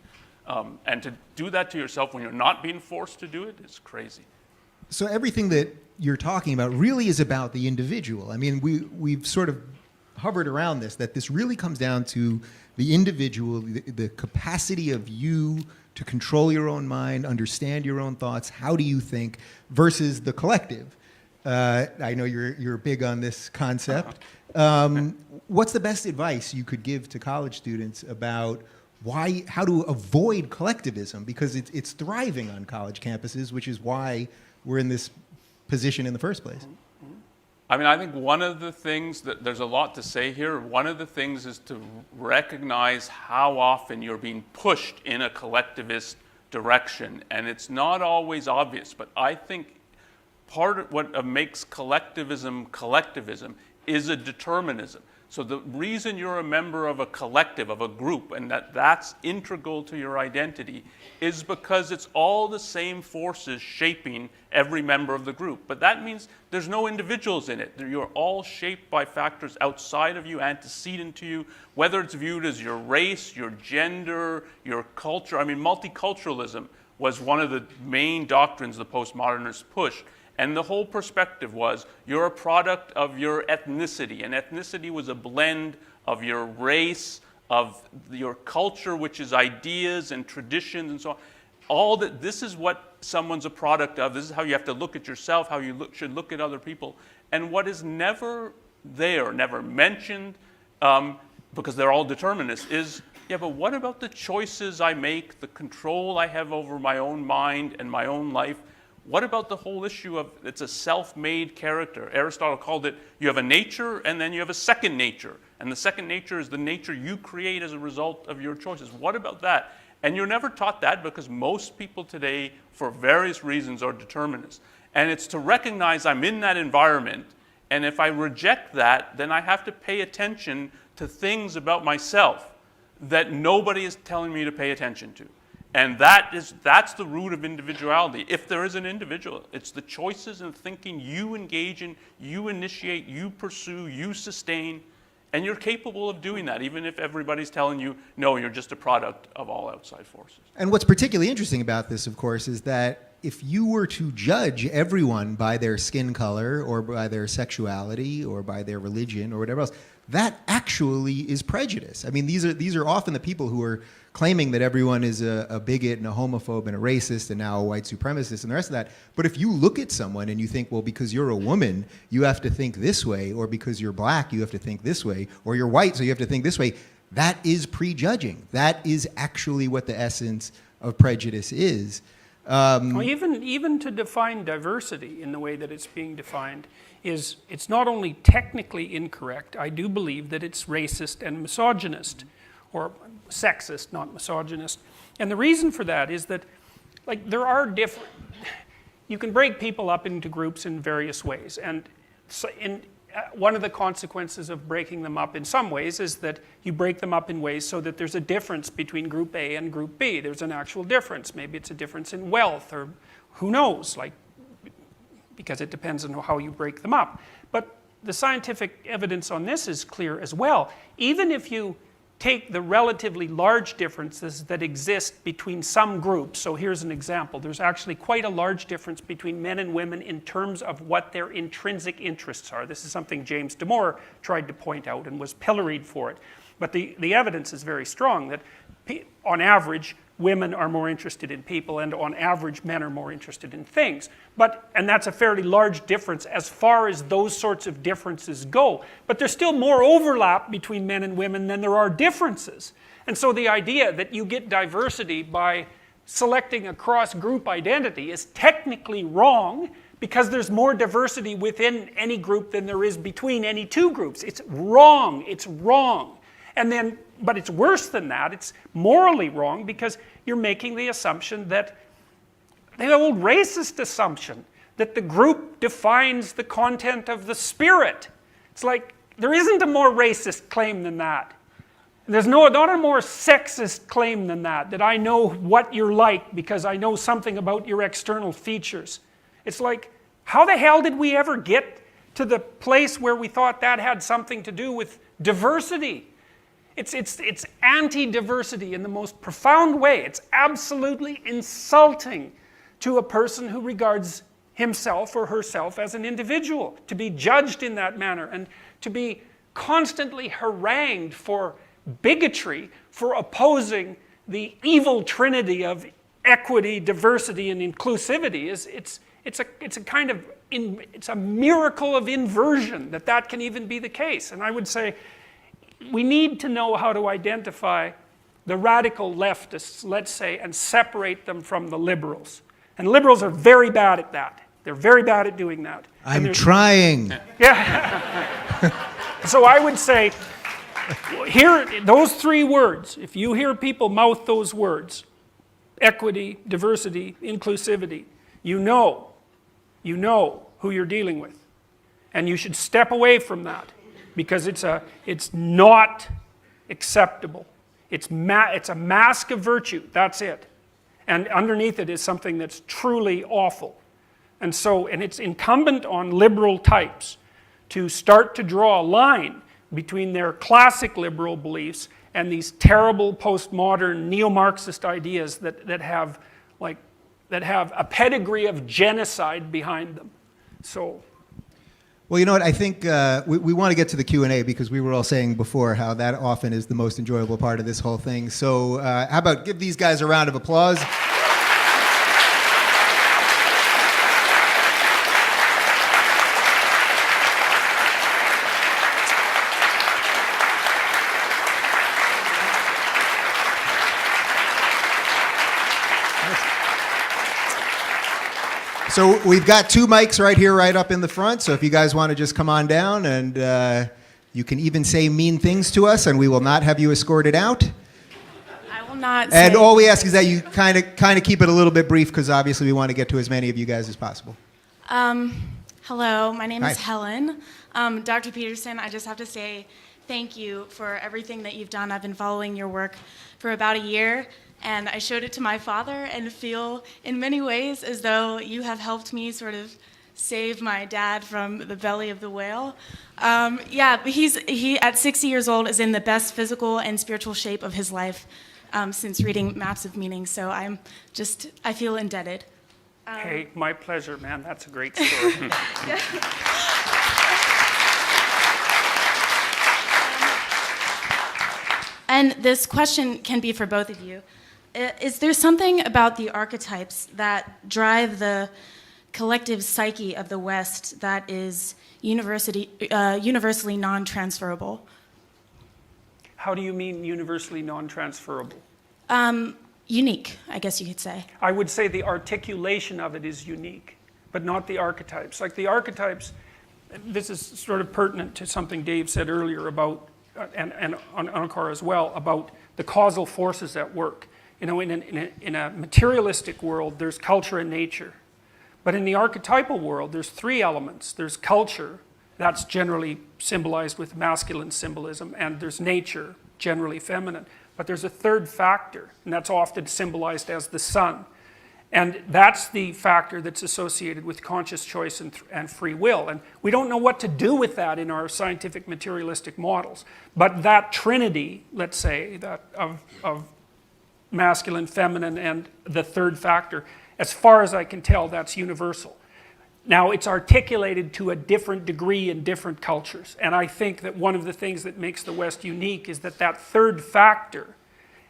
And to do that to yourself when you're not being forced to do it is crazy. So everything that you're talking about really is about the individual. I mean, we've sort of hovered around this, that this really comes down to the individual, the capacity of you to control your own mind, understand your own thoughts, how do you think, versus the collective. I know you're big on this concept. What's the best advice you could give to college students about how to avoid collectivism? Because it's thriving on college campuses, which is why we're in this position in the first place. I mean, I think one of the things that there's a lot to say here. One of the things is to recognize how often you're being pushed in a collectivist direction. And it's not always obvious, but I think part of what makes collectivism is a determinism. So the reason you're a member of a collective, of a group, and that's integral to your identity is because it's all the same forces shaping every member of the group. But that means there's no individuals in it. You're all shaped by factors outside of you, antecedent to you, whether it's viewed as your race, your gender, your culture. I mean, multiculturalism was one of the main doctrines the postmodernists pushed. And the whole perspective was you're a product of your ethnicity. And ethnicity was a blend of your race, of your culture, which is ideas and traditions and so on. All that, this is what someone's a product of. This is how you have to look at yourself, how you should look at other people. And what is never there, never mentioned, because they're all determinists, is, yeah, but what about the choices I make, the control I have over my own mind and my own life? What about the whole issue of it's a self-made character? Aristotle called it, you have a nature and then you have a second nature. And the second nature is the nature you create as a result of your choices. What about that? And you're never taught that because most people today, for various reasons, are determinists. And it's to recognize I'm in that environment, and if I reject that, then I have to pay attention to things about myself that nobody is telling me to pay attention to. And that's the root of individuality. If there is an individual, it's the choices and thinking you engage in, you initiate, you pursue, you sustain, and you're capable of doing that, even if everybody's telling you, no, you're just a product of all outside forces. And what's particularly interesting about this, of course, is that if you were to judge everyone by their skin color or by their sexuality or by their religion or whatever else, that actually is prejudice. I mean, these are often the people who are claiming that everyone is a bigot and a homophobe and a racist and now a white supremacist and the rest of that. But if you look at someone and you think, well, because you're a woman, you have to think this way, or because you're black, you have to think this way, or you're white, so you have to think this way, that is prejudging. That is actually what the essence of prejudice is. Well, even to define diversity in the way that it's being defined it's not only technically incorrect, I do believe that it's racist and misogynist, or sexist, not misogynist. And the reason for that is that, like, there are different, you can break people up into groups in various ways. And so one of the consequences of breaking them up in some ways is that you break them up in ways so that there's a difference between group A and group B. There's an actual difference. Maybe it's a difference in wealth, or who knows, like, because it depends on how you break them up. But the scientific evidence on this is clear as well. Even if you take the relatively large differences that exist between some groups, so here's an example. There's actually quite a large difference between men and women in terms of what their intrinsic interests are. This is something James Damore tried to point out and was pilloried for it. But the evidence is very strong that on average, women are more interested in people, and on average, men are more interested in things. And that's a fairly large difference as far as those sorts of differences go. But there's still more overlap between men and women than there are differences. And so the idea that you get diversity by selecting a cross-group identity is technically wrong, because there's more diversity within any group than there is between any two groups. It's wrong. It's wrong. But it's worse than that. It's morally wrong, because you're making the assumption that, the old racist assumption, that the group defines the content of the spirit. It's like, there isn't a more racist claim than that. There's not a more sexist claim than that I know what you're like because I know something about your external features. It's like, how the hell did we ever get to the place where we thought that had something to do with diversity? It's anti-diversity in the most profound way. It's absolutely insulting to a person who regards himself or herself as an individual, to be judged in that manner, and to be constantly harangued for bigotry, for opposing the evil trinity of equity, diversity, and inclusivity. It's a miracle of inversion that can even be the case. And I would say, we need to know how to identify the radical leftists, let's say, and separate them from the liberals. And liberals are very bad at that. They're very bad at doing that. I'm trying. Yeah. So I would say, here, those three words, if you hear people mouth those words, equity, diversity, inclusivity, you know who you're dealing with. And you should step away from that, because it's not acceptable. It's a mask of virtue, that's it. And underneath it is something that's truly awful. And it's incumbent on liberal types to start to draw a line between their classic liberal beliefs and these terrible postmodern neo-Marxist ideas that have a pedigree of genocide behind them. So. Well, you know what? I think we want to get to the Q&A, because we were all saying before how that often is the most enjoyable part of this whole thing. So how about give these guys a round of applause? So we've got two mics right here, right up in the front. So if you guys want to just come on down, and you can even say mean things to us, and we will not have you escorted out. I will not. And all we ask is that you kind of keep it a little bit brief, because obviously we want to get to as many of you guys as possible. Hello, my name is Hi. Helen. Dr. Peterson, I just have to say thank you for everything that you've done. I've been following your work for about a year. And I showed it to my father, and feel in many ways as though you have helped me sort of save my dad from the belly of the whale. He at 60 years old is in the best physical and spiritual shape of his life since reading Maps of Meaning. So I feel indebted. Hey, my pleasure, man. That's a great story. And this question can be for both of you. Is there something about the archetypes that drive the collective psyche of the West that is universally non-transferable? How do you mean universally non-transferable? unique, I guess you could say. I would say the articulation of it is unique, but not the archetypes. Like the archetypes, this is sort of pertinent to something Dave said earlier about, and Onkar as well, about the causal forces at work. You know, in a materialistic world, there's culture and nature. But in the archetypal world, there's three elements. There's culture, that's generally symbolized with masculine symbolism, and there's nature, generally feminine. But there's a third factor, and that's often symbolized as the sun. And that's the factor that's associated with conscious choice and free will. And we don't know what to do with that in our scientific materialistic models. But that trinity, let's say, that of masculine, feminine, and the third factor, as far as I can tell, that's universal. Now, it's articulated to a different degree in different cultures. And I think that one of the things that makes the West unique is that that third factor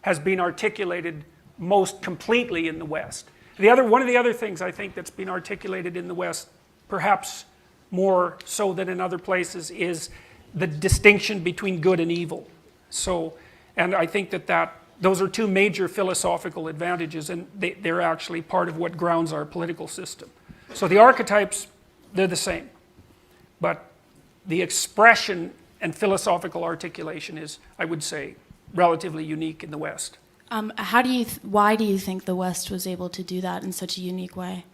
has been articulated most completely in the West. One of the other things I think that's been articulated in the West, perhaps more so than in other places, is the distinction between good and evil. So, and I think that those are two major philosophical advantages, and they're actually part of what grounds our political system. So the archetypes, they're the same. But the expression and philosophical articulation is, I would say, relatively unique in the West. Why do you think the West was able to do that in such a unique way?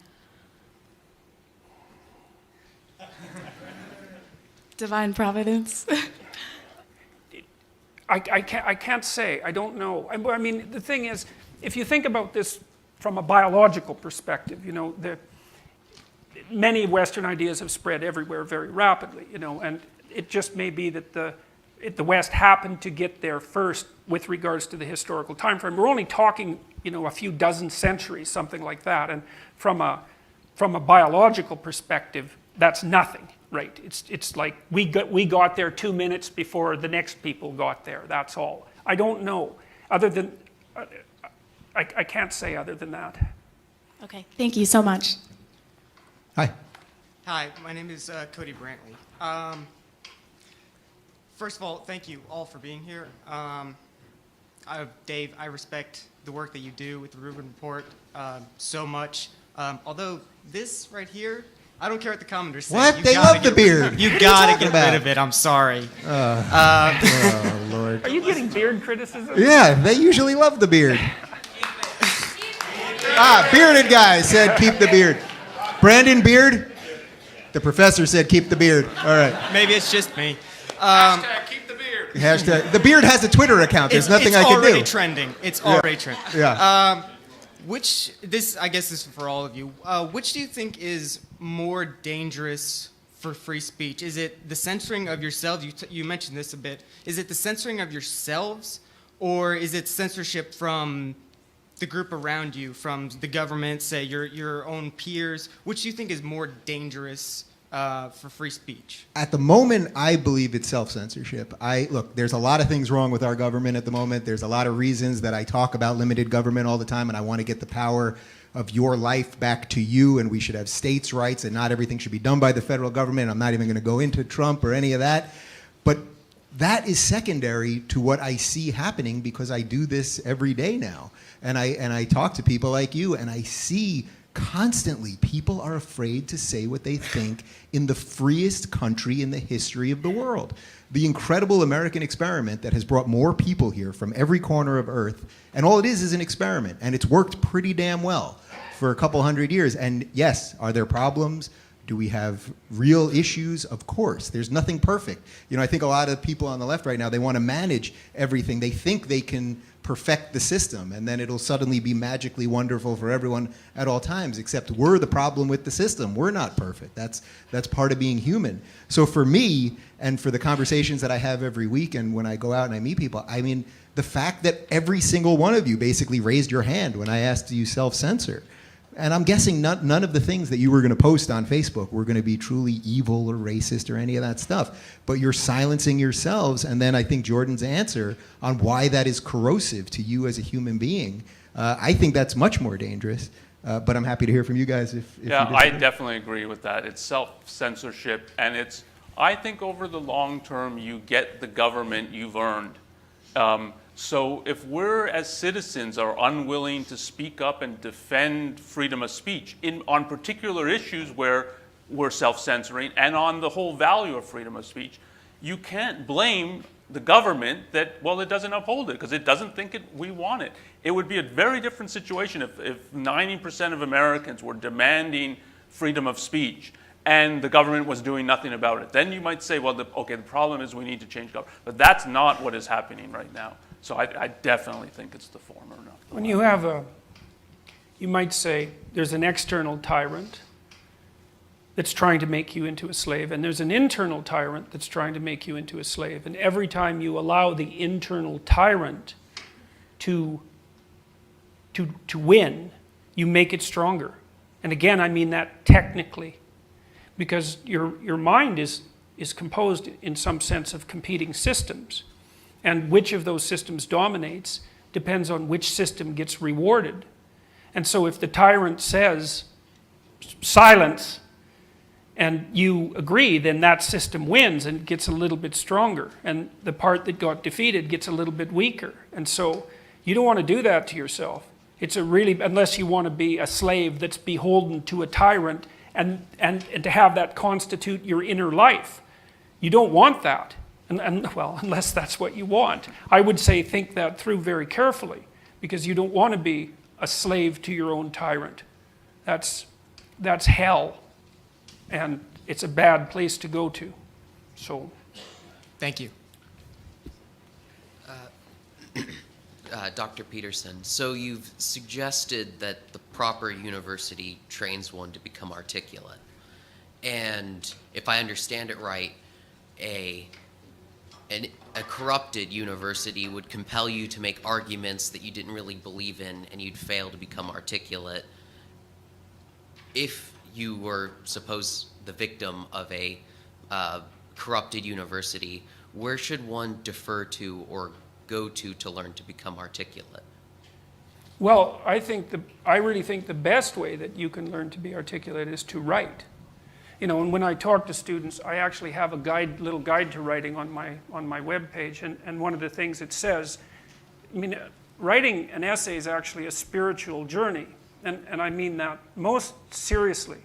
Divine providence? I can't say. I don't know. I mean, the thing is, if you think about this from a biological perspective, you know, many Western ideas have spread everywhere very rapidly, you know, and it just may be that the West happened to get there first with regards to the historical time frame. We're only talking, you know, a few dozen centuries, something like that, and from a biological perspective, that's nothing. Right, it's like we got there 2 minutes before the next people got there. That's all. I don't know. Other than, I can't say other than that. Okay, thank you so much. Hi. Hi, my name is Cody Brantley. First of all, thank you all for being here. Dave, I respect the work that you do with the Rubin Report so much. Although this right here, I don't care what the commenters say. What? They love the beard. You gotta get rid of it. I'm sorry. Oh, Lord. Are you getting beard criticism? Yeah, they usually love the beard. Bearded guy said keep the beard. Brandon Beard? The professor said keep the beard. All right. Maybe it's just me. Hashtag keep the beard. Hashtag, the beard has a Twitter account. There's nothing I can do. It's already trending. It's already trending. Yeah. I guess this is for all of you. Which do you think is more dangerous for free speech? Is it the censoring of yourselves? You mentioned this a bit. Is it the censoring of yourselves, or is it censorship from the group around you, from the government, say your own peers? Which do you think is more dangerous for free speech? At the moment, I believe it's self-censorship. Look, there's a lot of things wrong with our government at the moment. There's a lot of reasons that I talk about limited government all the time, and I want to get the power of your life back to you, and we should have states' rights, and not everything should be done by the federal government. I'm not even going to go into Trump or any of that. But that is secondary to what I see happening, because I do this every day now. And I talk to people like you, and I see constantly people are afraid to say what they think in the freest country in the history of the world. The incredible American experiment that has brought more people here from every corner of Earth, and all it is an experiment, and it's worked pretty damn well for a couple hundred years. And yes, are there problems? Do we have real issues? Of course. There's nothing perfect. You know, I think a lot of people on the left right now, they want to manage everything. They think they can perfect the system, and then it'll suddenly be magically wonderful for everyone at all times, except we're the problem with the system. We're not perfect. That's part of being human. So for me, and for the conversations that I have every week and when I go out and I meet people, I mean, the fact that every single one of you basically raised your hand when I asked you self-censor. And I'm guessing none of the things that you were going to post on Facebook were going to be truly evil or racist or any of that stuff. But you're silencing yourselves, and then I think Jordan's answer on why that is corrosive to you as a human being, I think that's much more dangerous. But I'm happy to hear from you guys if Yeah, you I disagree. definitely agree with that. It's self-censorship, and I think over the long term, you get the government you've earned. So if we're, as citizens, are unwilling to speak up and defend freedom of speech on particular issues where we're self-censoring and on the whole value of freedom of speech, you can't blame the government that, well, it doesn't uphold it because it doesn't think we want it. It would be a very different situation if 90% of Americans were demanding freedom of speech and the government was doing nothing about it. Then you might say, well, okay, the problem is we need to change government. But that's not what is happening right now. So I definitely think it's the former. Not the When latter. you have you might say there's an external tyrant that's trying to make you into a slave, and there's an internal tyrant that's trying to make you into a slave. And every time you allow the internal tyrant to win, you make it stronger. And again, I mean that technically, because your mind is composed in some sense of competing systems. And which of those systems dominates depends on which system gets rewarded. And so if the tyrant says, silence, and you agree, then that system wins and gets a little bit stronger. And the part that got defeated gets a little bit weaker. And so you don't want to do that to yourself. It's unless you want to be a slave that's beholden to a tyrant and to have that constitute your inner life. You don't want that. Well, unless that's what you want. I would say think that through very carefully, because you don't want to be a slave to your own tyrant. That's hell. And it's a bad place to go to. So, Thank you. Dr. Peterson, so you've suggested that the proper university trains one to become articulate. And if I understand it right, a corrupted university would compel you to make arguments that you didn't really believe in, and you'd fail to become articulate. If you were, suppose, the victim of a corrupted university, where should one defer to or go to learn to become articulate? well, I really think the best way that you can learn to be articulate is to write. And when I talk to students, I actually have a little guide to writing on my webpage, and one of the things it says, writing an essay is actually a spiritual journey, and I mean that most seriously.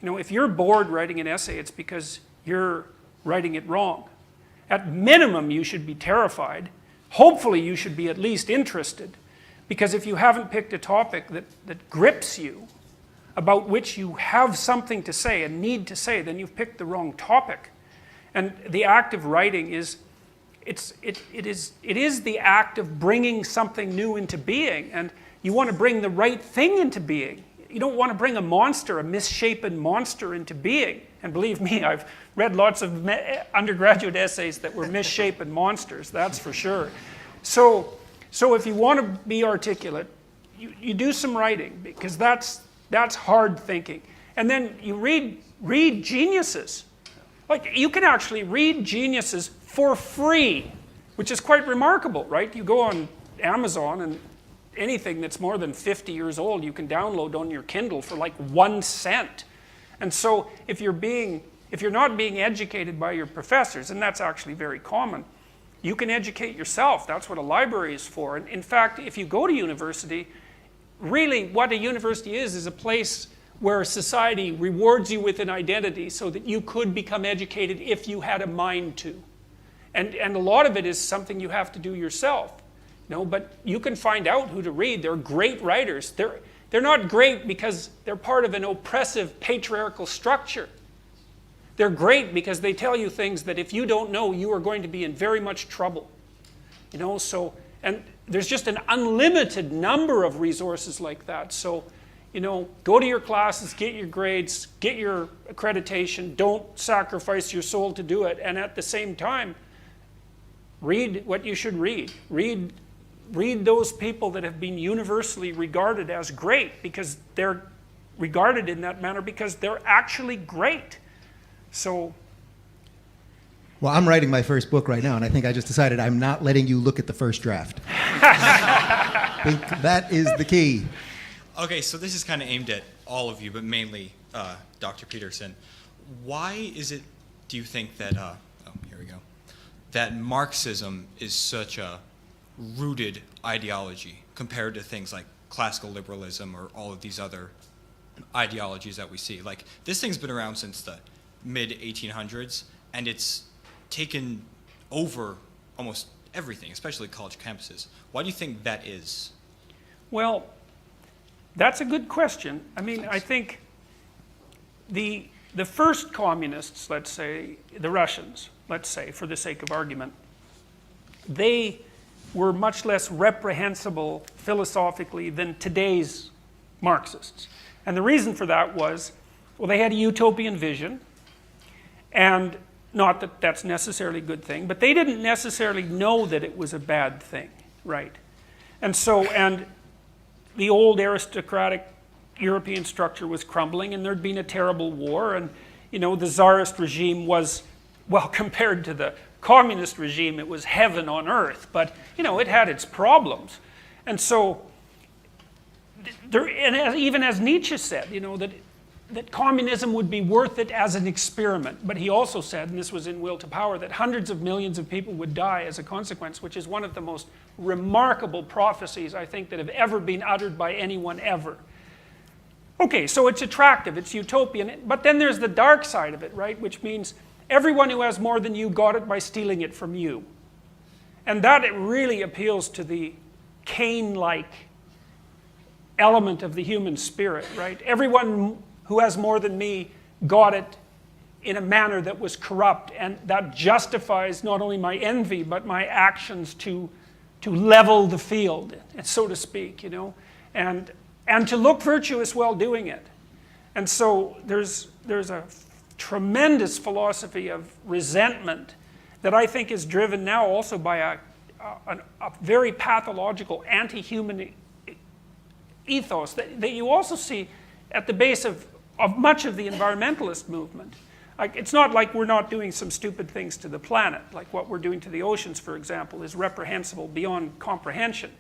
If you're bored writing an essay, it's because you're writing it wrong. At minimum, you should be terrified. Hopefully, you should be at least interested, because if you haven't picked a topic that grips you, about which you have something to say and need to say, then you've picked the wrong topic. And the act of writing is the act of bringing something new into being, and you want to bring the right thing into being. You don't want to bring a misshapen monster into being. And believe me, I've read lots of undergraduate essays that were misshapen monsters, that's for sure. So if you want to be articulate, you do some writing, because that's hard thinking. And then you read geniuses. Like, you can actually read geniuses for free, which is quite remarkable, right? You go on Amazon, and anything that's more than 50 years old you can download on your Kindle for like 1 cent. And so if you're not being educated by your professors, and that's actually very common, you can educate yourself. That's what a library is for. And in fact, if you go to university, really what a university is a place where society rewards you with an identity so that you could become educated if you had a mind to. And a lot of it is something you have to do yourself. But you can find out who to read. They're great writers. They're not great because they're part of an oppressive patriarchal structure. They're great because they tell you things that if you don't know, you are going to be in very much trouble. And there's just an unlimited number of resources like that. So, go to your classes, get your grades, get your accreditation. Don't sacrifice your soul to do it. And at the same time, read what you should read. Read those people that have been universally regarded as great, because they're regarded in that manner because they're actually great. So, Well, I'm writing my first book right now, and I think I just decided I'm not letting you look at the first draft. I think that is the key. Okay, so this is kind of aimed at all of you, but mainly Dr. Peterson. Why is it, do you think that, here we go, that Marxism is such a rooted ideology compared to things like classical liberalism or all of these other ideologies that we see. Like, this thing's been around since the mid-1800s, and it's taken over almost everything, especially college campuses. Why do you think that is? Well, that's a good question. I mean, I think the first communists, let's say, the Russians, let's say, for the sake of argument, they were much less reprehensible philosophically than today's Marxists. And the reason for that was, well, they had a utopian vision, and not that that's necessarily a good thing, but they didn't necessarily know that it was a bad thing, right? And so, and the old aristocratic European structure was crumbling, and there'd been a terrible war, and, you know, the Tsarist regime was, well, compared to the communist regime, it was heaven on earth, but, you know, it had its problems. And so, and even as Nietzsche said, you know, that communism would be worth it as an experiment. But he also said, and this was in Will to Power, that hundreds of millions of people would die as a consequence, which is one of the most remarkable prophecies, I think, that have ever been uttered by anyone ever. Okay, so it's attractive, it's utopian, but then there's the dark side of it, right? Which means everyone who has more than you got it by stealing it from you. And that it really appeals to the Cain-like element of the human spirit, right? Everyone who has more than me got it in a manner that was corrupt, and that justifies not only my envy, but my actions to level the field, so to speak, you know, and to look virtuous while doing it. And so there's a tremendous philosophy of resentment that I think is driven now also by a very pathological anti-human ethos that you also see at the base of much of the environmentalist movement. Like, it's not like we're not doing some stupid things to the planet, like what we're doing to the oceans, for example, is reprehensible beyond comprehension.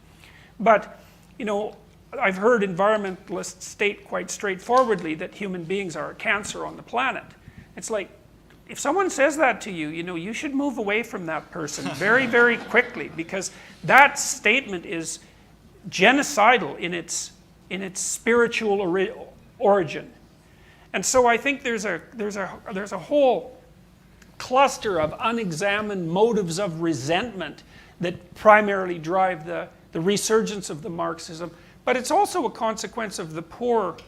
But, you know, I've heard environmentalists state quite straightforwardly that human beings are a cancer on the planet. It's like, if someone says that to you, you know, you should move away from that person very, very quickly, because that statement is genocidal in its spiritual origin. And so I think there's a whole cluster of unexamined motives of resentment that primarily drive the resurgence of the Marxism. But it's also a consequence of the poor,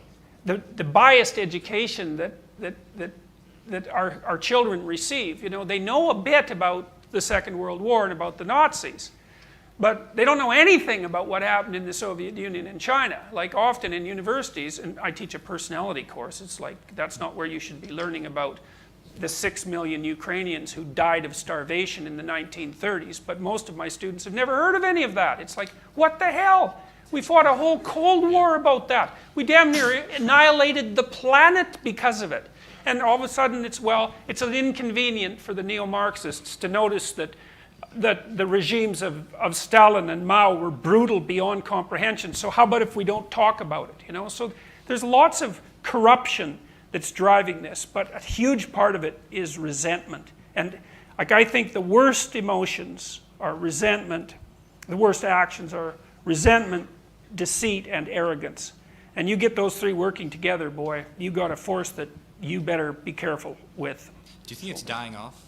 the biased education that our children receive. You know, they know a bit about the Second World War and about the Nazis, but they don't know anything about what happened in the Soviet Union and China. Like, often in universities, and I teach a personality course, it's like, that's not where you should be learning about the 6 million Ukrainians who died of starvation in the 1930s, but most of my students have never heard of any of that. It's like, what the hell? We fought a whole Cold War about that. We damn near annihilated the planet because of it. And all of a sudden it's an inconvenient for the neo-Marxists to notice that the regimes of Stalin and Mao were brutal beyond comprehension. So how about if we don't talk about it, you know? So there's lots of corruption that's driving this, but a huge part of it is resentment. And like, I think the worst emotions are resentment, the worst actions are resentment, deceit, and arrogance. And you get those three working together, boy, you got a force that you better be careful with. Do you think it's dying off?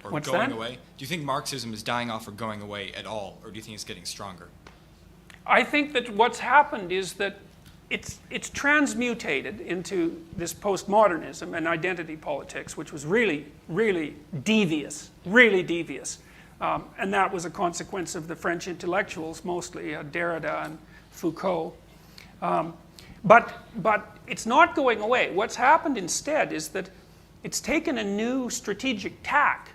Or What's going that? away? Do you think Marxism is dying off or going away at all? Or do you think it's getting stronger? I think that what's happened is that it's transmutated into this postmodernism and identity politics, which was really, really devious, really devious. And that was a consequence of the French intellectuals, mostly Derrida and Foucault. But it's not going away. What's happened instead is that it's taken a new strategic tack,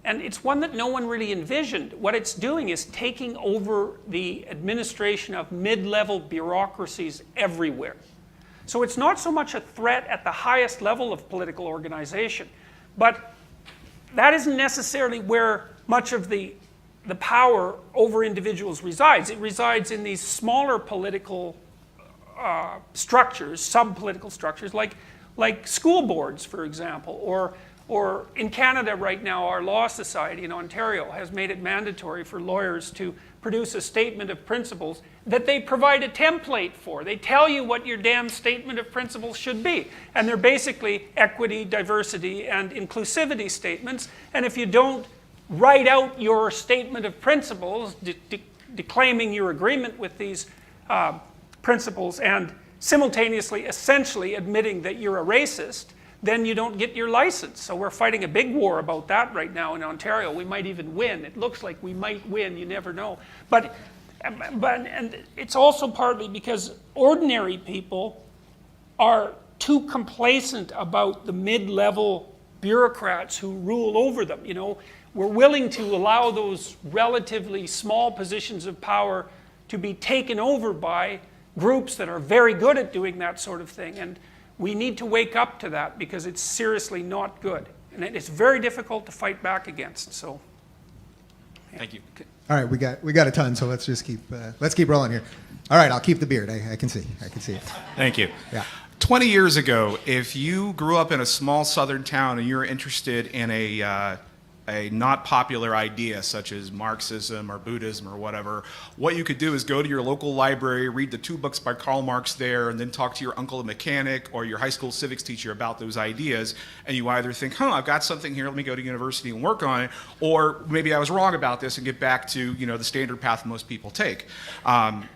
and it's one that no one really envisioned. What it's doing is taking over the administration of mid-level bureaucracies everywhere. So it's not so much a threat at the highest level of political organization, but that isn't necessarily where much of the power over individuals resides. It resides in these smaller political structures, sub-political structures, like school boards, for example, or in Canada right now, our law society in Ontario has made it mandatory for lawyers to produce a statement of principles that they provide a template for. They tell you what your damn statement of principles should be. And they're basically equity, diversity, and inclusivity statements. And if you don't write out your statement of principles, declaiming your agreement with these principles and simultaneously essentially admitting that you're a racist, then you don't get your license. So we're fighting a big war about that right now in Ontario. We might even win. It looks like we might win. You never know. But and it's also partly because ordinary people are too complacent about the mid-level bureaucrats who rule over them. You know, we're willing to allow those relatively small positions of power to be taken over by groups that are very good at doing that sort of thing. And we need to wake up to that because it's seriously not good. And it's very difficult to fight back against. So, yeah. Thank you. All right, we got a ton, so let's just keep rolling here. All right, I'll keep the beard. I can see it. Thank you. Yeah. 20 years ago, if you grew up in a small southern town and you're interested in a not popular idea such as Marxism or Buddhism or whatever, what you could do is go to your local library, read the 2 books by Karl Marx there, and then talk to your uncle a mechanic or your high school civics teacher about those ideas. And you either think, I've got something here, let me go to university and work on it, or maybe I was wrong about this and get back to the standard path most people take. And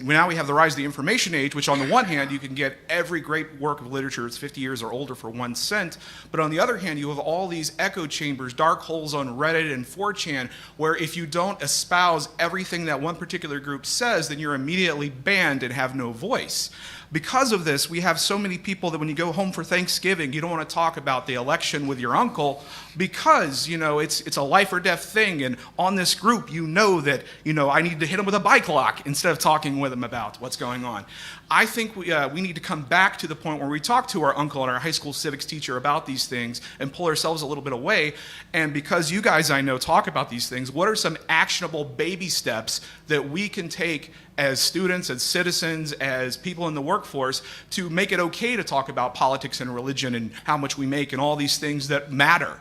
now we have the rise of the information age, which on the one hand, you can get every great work of literature that's 50 years or older for 1 cent. But on the other hand, you have all these echo chambers, dark holes on Reddit and 4chan, where if you don't espouse everything that one particular group says, then you're immediately banned and have no voice. Because of this, we have so many people that when you go home for Thanksgiving, you don't want to talk about the election with your uncle because, it's a life or death thing. And on this group, that, I need to hit him with a bike lock instead of talking with him about what's going on. I think we need to come back to the point where we talk to our uncle and our high school civics teacher about these things and pull ourselves a little bit away. And because you guys, I know, talk about these things, what are some actionable baby steps that we can take as students, as citizens, as people in the workforce to make it okay to talk about politics and religion and how much we make and all these things that matter?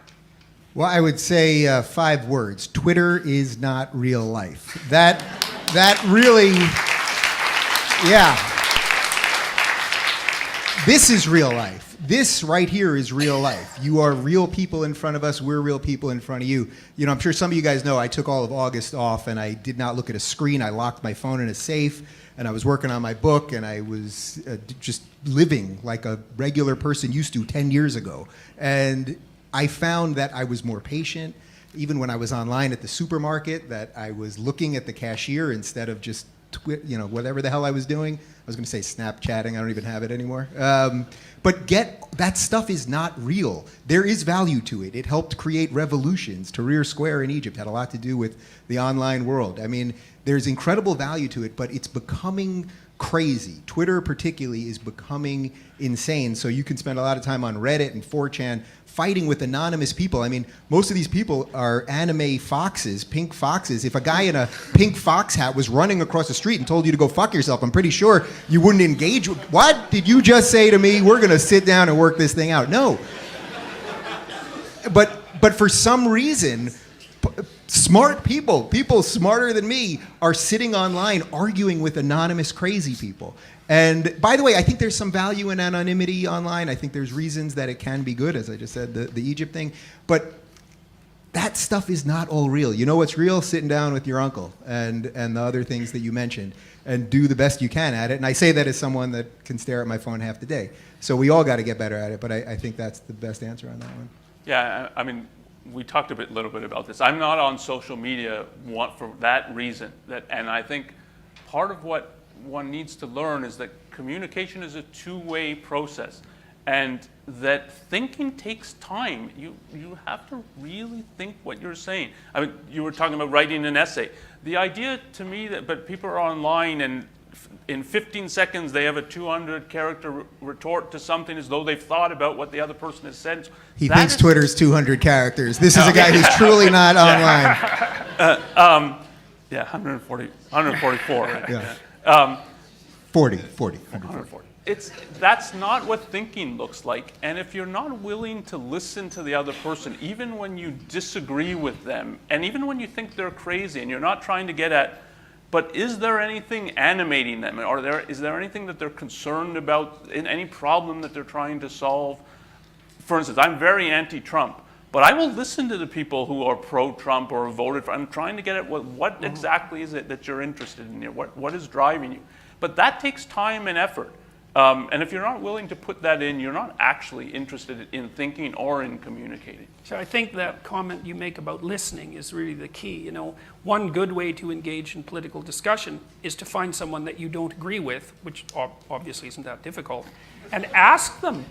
Well, I would say 5 words. Twitter is not real life. That really, yeah. This is real life. This right here is real life. You are real people in front of us. We're real people in front of you. I'm sure some of you guys know I took all of August off and I did not look at a screen. I locked my phone in a safe and I was working on my book and I was just living like a regular person used to 10 years ago. And I found that I was more patient. Even when I was online at the supermarket, that I was looking at the cashier instead of just whatever the hell I was doing. I was going to say Snapchatting. I don't even have it anymore. But that stuff is not real. There is value to it. It helped create revolutions. Tahrir Square in Egypt had a lot to do with the online world. I mean, there's incredible value to it, but it's becoming crazy. Twitter particularly is becoming insane. So you can spend a lot of time on Reddit and 4chan fighting with anonymous people. I mean, most of these people are anime foxes, pink foxes. If a guy in a pink fox hat was running across the street and told you to go fuck yourself, I'm pretty sure you wouldn't engage with, what did you just say to me? We're going to sit down and work this thing out. No. But for some reason, smart people smarter than me, are sitting online arguing with anonymous crazy people. And by the way, I think there's some value in anonymity online. I think there's reasons that it can be good, as I just said, the Egypt thing. But that stuff is not all real. You know what's real? Sitting down with your uncle and the other things that you mentioned and do the best you can at it. And I say that as someone that can stare at my phone half the day. So we all got to get better at it, but I think that's the best answer on that one. Yeah, I mean, we talked a little bit about this. I'm not on social media for that reason. And I think part of what one needs to learn is that communication is a two-way process, and that thinking takes time. You have to really think what you're saying. I mean, you were talking about writing an essay. The idea to me but people are online and in 15 seconds they have a 200-character retort to something as though they've thought about what the other person has said. He thinks Twitter's 200 characters. This is a guy who's truly not online. 144. Right? Yeah. 40. 140. that's not what thinking looks like. And if you're not willing to listen to the other person, even when you disagree with them, and even when you think they're crazy, and you're not trying to get at, but is there anything animating them? Is there anything that they're concerned about, in any problem that they're trying to solve? For instance, I'm very anti-Trump, but I will listen to the people who are pro-Trump or voted for. I'm trying to get at what exactly is it that you're interested in here? What is driving you? But that takes time and effort. And if you're not willing to put that in, you're not actually interested in thinking or in communicating. So I think that comment you make about listening is really the key. You know, one good way to engage in political discussion is to find someone that you don't agree with, which obviously isn't that difficult, and ask them,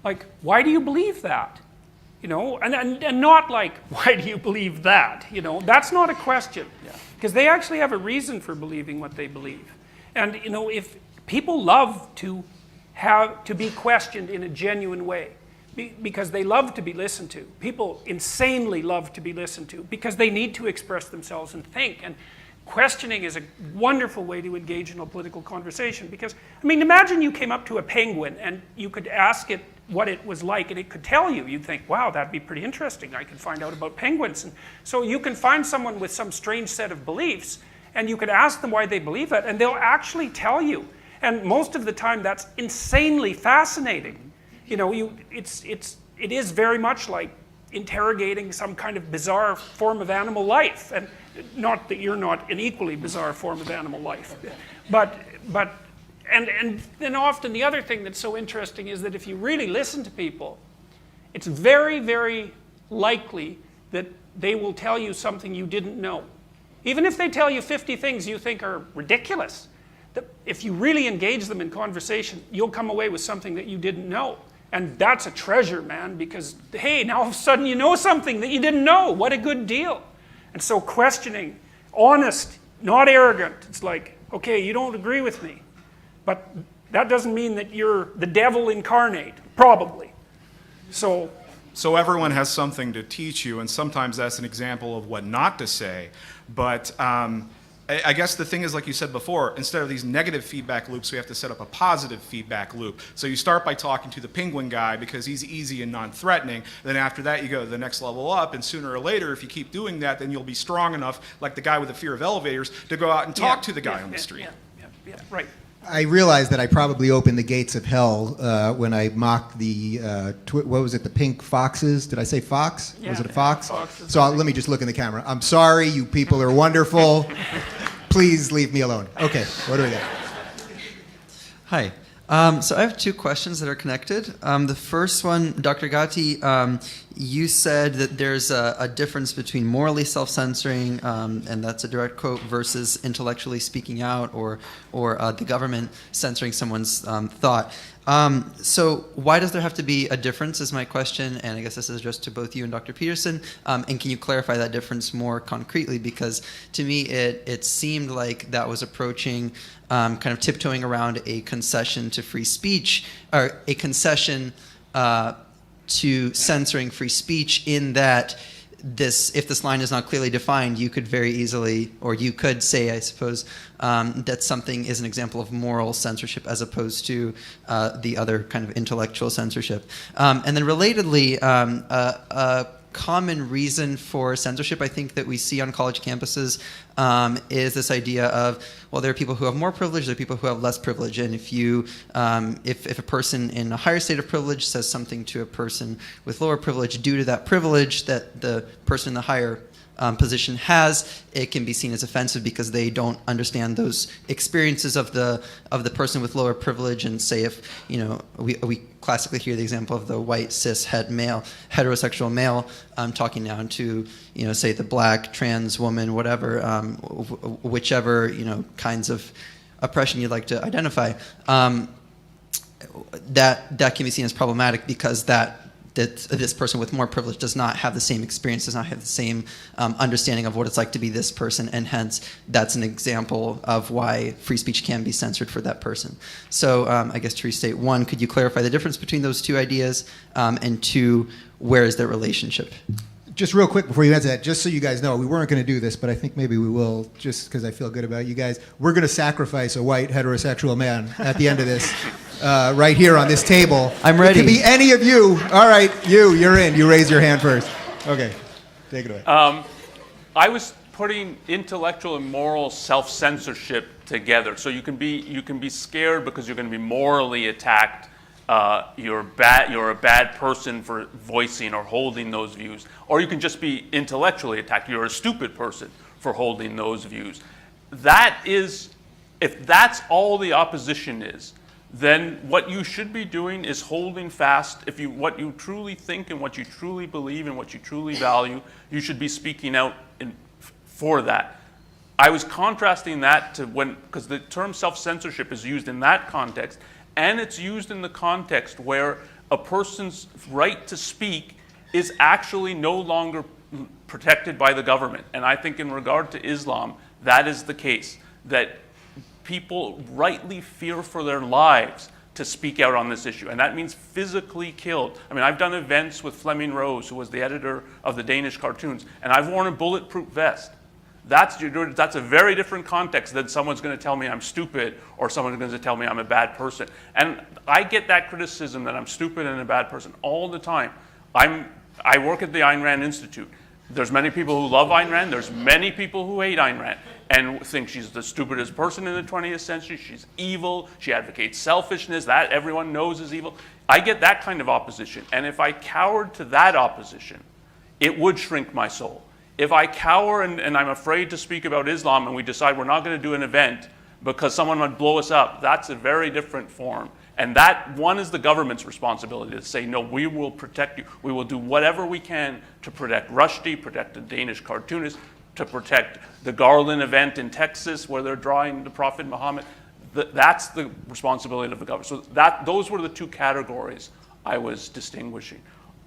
like, why do you believe that? You know, and not like, why do you believe that? You know, that's not a question, because they actually have a reason for believing what they believe. And you know, if people love to be questioned in a genuine way, because they love to be listened to. People insanely love to be listened to because they need to express themselves and think. And questioning is a wonderful way to engage in a political conversation. Because, I mean, imagine you came up to a penguin and you could ask it what it was like and it could tell you. You'd think, wow, that'd be pretty interesting. I could find out about penguins. And so you can find someone with some strange set of beliefs and you could ask them why they believe it and they'll actually tell you. And most of the time that's insanely fascinating. You know, it is very much like interrogating some kind of bizarre form of animal life. And not that you're not an equally bizarre form of animal life. But then often the other thing that's so interesting is that if you really listen to people, it's very, very likely that they will tell you something you didn't know. Even if they tell you 50 things you think are ridiculous, if you really engage them in conversation, you'll come away with something that you didn't know. And that's a treasure, man, because, hey, now all of a sudden you know something that you didn't know. What a good deal. And so questioning, honest, not arrogant. It's like, okay, you don't agree with me, but that doesn't mean that you're the devil incarnate, probably. So everyone has something to teach you, and sometimes that's an example of what not to say. But I guess the thing is, like you said before, instead of these negative feedback loops, we have to set up a positive feedback loop. So you start by talking to the penguin guy because he's easy and non-threatening. Then after that, you go to the next level up, and sooner or later, if you keep doing that, then you'll be strong enough, like the guy with the fear of elevators, to go out and talk to the guy on the street. Yeah, right. I realized that I probably opened the gates of hell when I mocked the, what was it, the pink foxes? Did I say fox? Yeah. Was it a fox? Foxes. So let me just look in the camera. I'm sorry, you people are wonderful. Please leave me alone. Okay, what do we got? Hi. So I have two questions that are connected. The first one, Dr. Ghate, you said that there's a difference between morally self-censoring, and that's a direct quote, versus intellectually speaking out or the government censoring someone's thought. So why does there have to be a difference is my question, and I guess this is addressed to both you and Dr. Peterson, and can you clarify that difference more concretely? Because to me it seemed like that was approaching kind of tiptoeing around a concession to free speech, or a concession to censoring free speech, in that if this line is not clearly defined, you could very easily, or you could say, I suppose, that something is an example of moral censorship as opposed to the other kind of intellectual censorship. And then relatedly, a common reason for censorship I think that we see on college campuses is this idea of, well, there are people who have more privilege, there are people who have less privilege, and if you, if a person in a higher state of privilege says something to a person with lower privilege due to that privilege that the person in the higher position has, it can be seen as offensive because they don't understand those experiences of the person with lower privilege. And say if, you know, we classically hear the example of the white cis heterosexual male talking down to, you know, say the black trans woman, whatever, whichever, you know, kinds of oppression you'd like to identify, that can be seen as problematic because that this person with more privilege does not have the same experience, does not have the same understanding of what it's like to be this person, and hence that's an example of why free speech can be censored for that person. So I guess to restate, one, could you clarify the difference between those two ideas, and two, where is their relationship? Just real quick before you answer that, just so you guys know, we weren't going to do this, but I think maybe we will, just because I feel good about you guys. We're going to sacrifice a white heterosexual man at the end of this. right here on this table. I'm It ready. could be any of you. All right, you're in. You raise your hand first. Okay, take it away. I was putting intellectual and moral self-censorship together. So you can be scared because you're going to be morally attacked. You're a bad person for voicing or holding those views. Or you can just be intellectually attacked. You're a stupid person for holding those views. If that's all the opposition is, then what you should be doing is holding fast. What you truly think and what you truly believe and what you truly value, you should be speaking out for that. I was contrasting that to because the term self-censorship is used in that context, and it's used in the context where a person's right to speak is actually no longer protected by the government. And I think in regard to Islam, that is the case, that people rightly fear for their lives to speak out on this issue, and that means physically killed. I mean, I've done events with Fleming Rose, who was the editor of the Danish cartoons, and I've worn a bulletproof vest. That's a very different context than someone's going to tell me I'm stupid or someone's going to tell me I'm a bad person. And I get that criticism that I'm stupid and a bad person all the time. I work at the Ayn Rand Institute. There's many people who love Ayn Rand. There's many people who hate Ayn Rand and think she's the stupidest person in the 20th century. She's evil. She advocates selfishness. That everyone knows is evil. I get that kind of opposition. And if I cowered to that opposition, it would shrink my soul. If I cower and I'm afraid to speak about Islam and we decide we're not going to do an event because someone might blow us up, that's a very different form. And that one is the government's responsibility to say, no, we will protect you. We will do whatever we can to protect Rushdie, protect the Danish cartoonist, to protect the Garland event in Texas where they're drawing the Prophet Muhammad. That's the responsibility of the government. So those were the two categories I was distinguishing.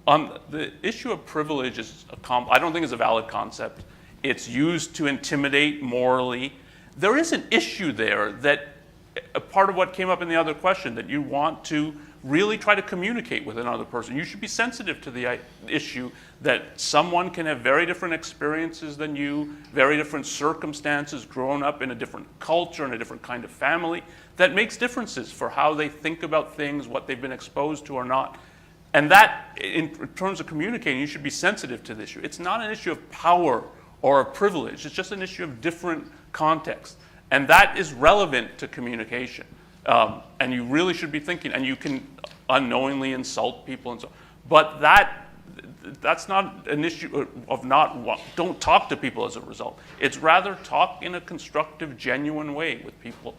The issue of privilege I don't think is a valid concept. It's used to intimidate morally. There is an issue there that a part of what came up in the other question, that you want to really try to communicate with another person. You should be sensitive to the issue that someone can have very different experiences than you, very different circumstances, grown up in a different culture, in a different kind of family, that makes differences for how they think about things, what they've been exposed to or not. And that, in terms of communicating, you should be sensitive to the issue. It's not an issue of power or of privilege. It's just an issue of different context. And that is relevant to communication. And you really should be thinking, and you can unknowingly insult people and so on. But that's not an issue of don't talk to people as a result. It's rather talk in a constructive, genuine way with people.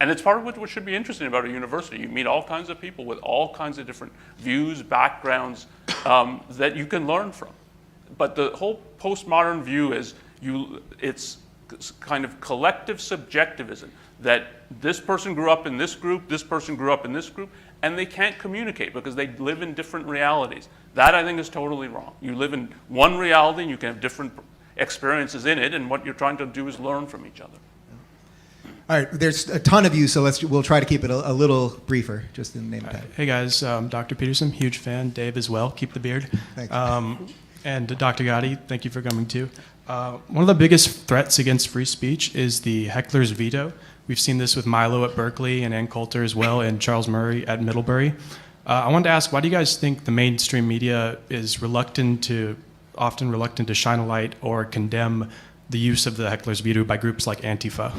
And it's part of what should be interesting about a university. You meet all kinds of people with all kinds of different views, backgrounds that you can learn from. But the whole postmodern view is it's kind of collective subjectivism, that this person grew up in this group, this person grew up in this group, and they can't communicate because they live in different realities. That, I think, is totally wrong. You live in one reality and you can have different experiences in it, and what you're trying to do is learn from each other. All right, there's a ton of you, so we'll try to keep it a little briefer, just in the name of time. Hey guys, Dr. Peterson, huge fan. Dave as well, keep the beard. Thank you. And Dr. Ghate, thank you for coming too. One of the biggest threats against free speech is the heckler's veto. We've seen this with Milo at Berkeley and Ann Coulter as well, and Charles Murray at Middlebury. I wanted to ask, why do you guys think the mainstream media is often reluctant to shine a light or condemn the use of the heckler's veto by groups like Antifa?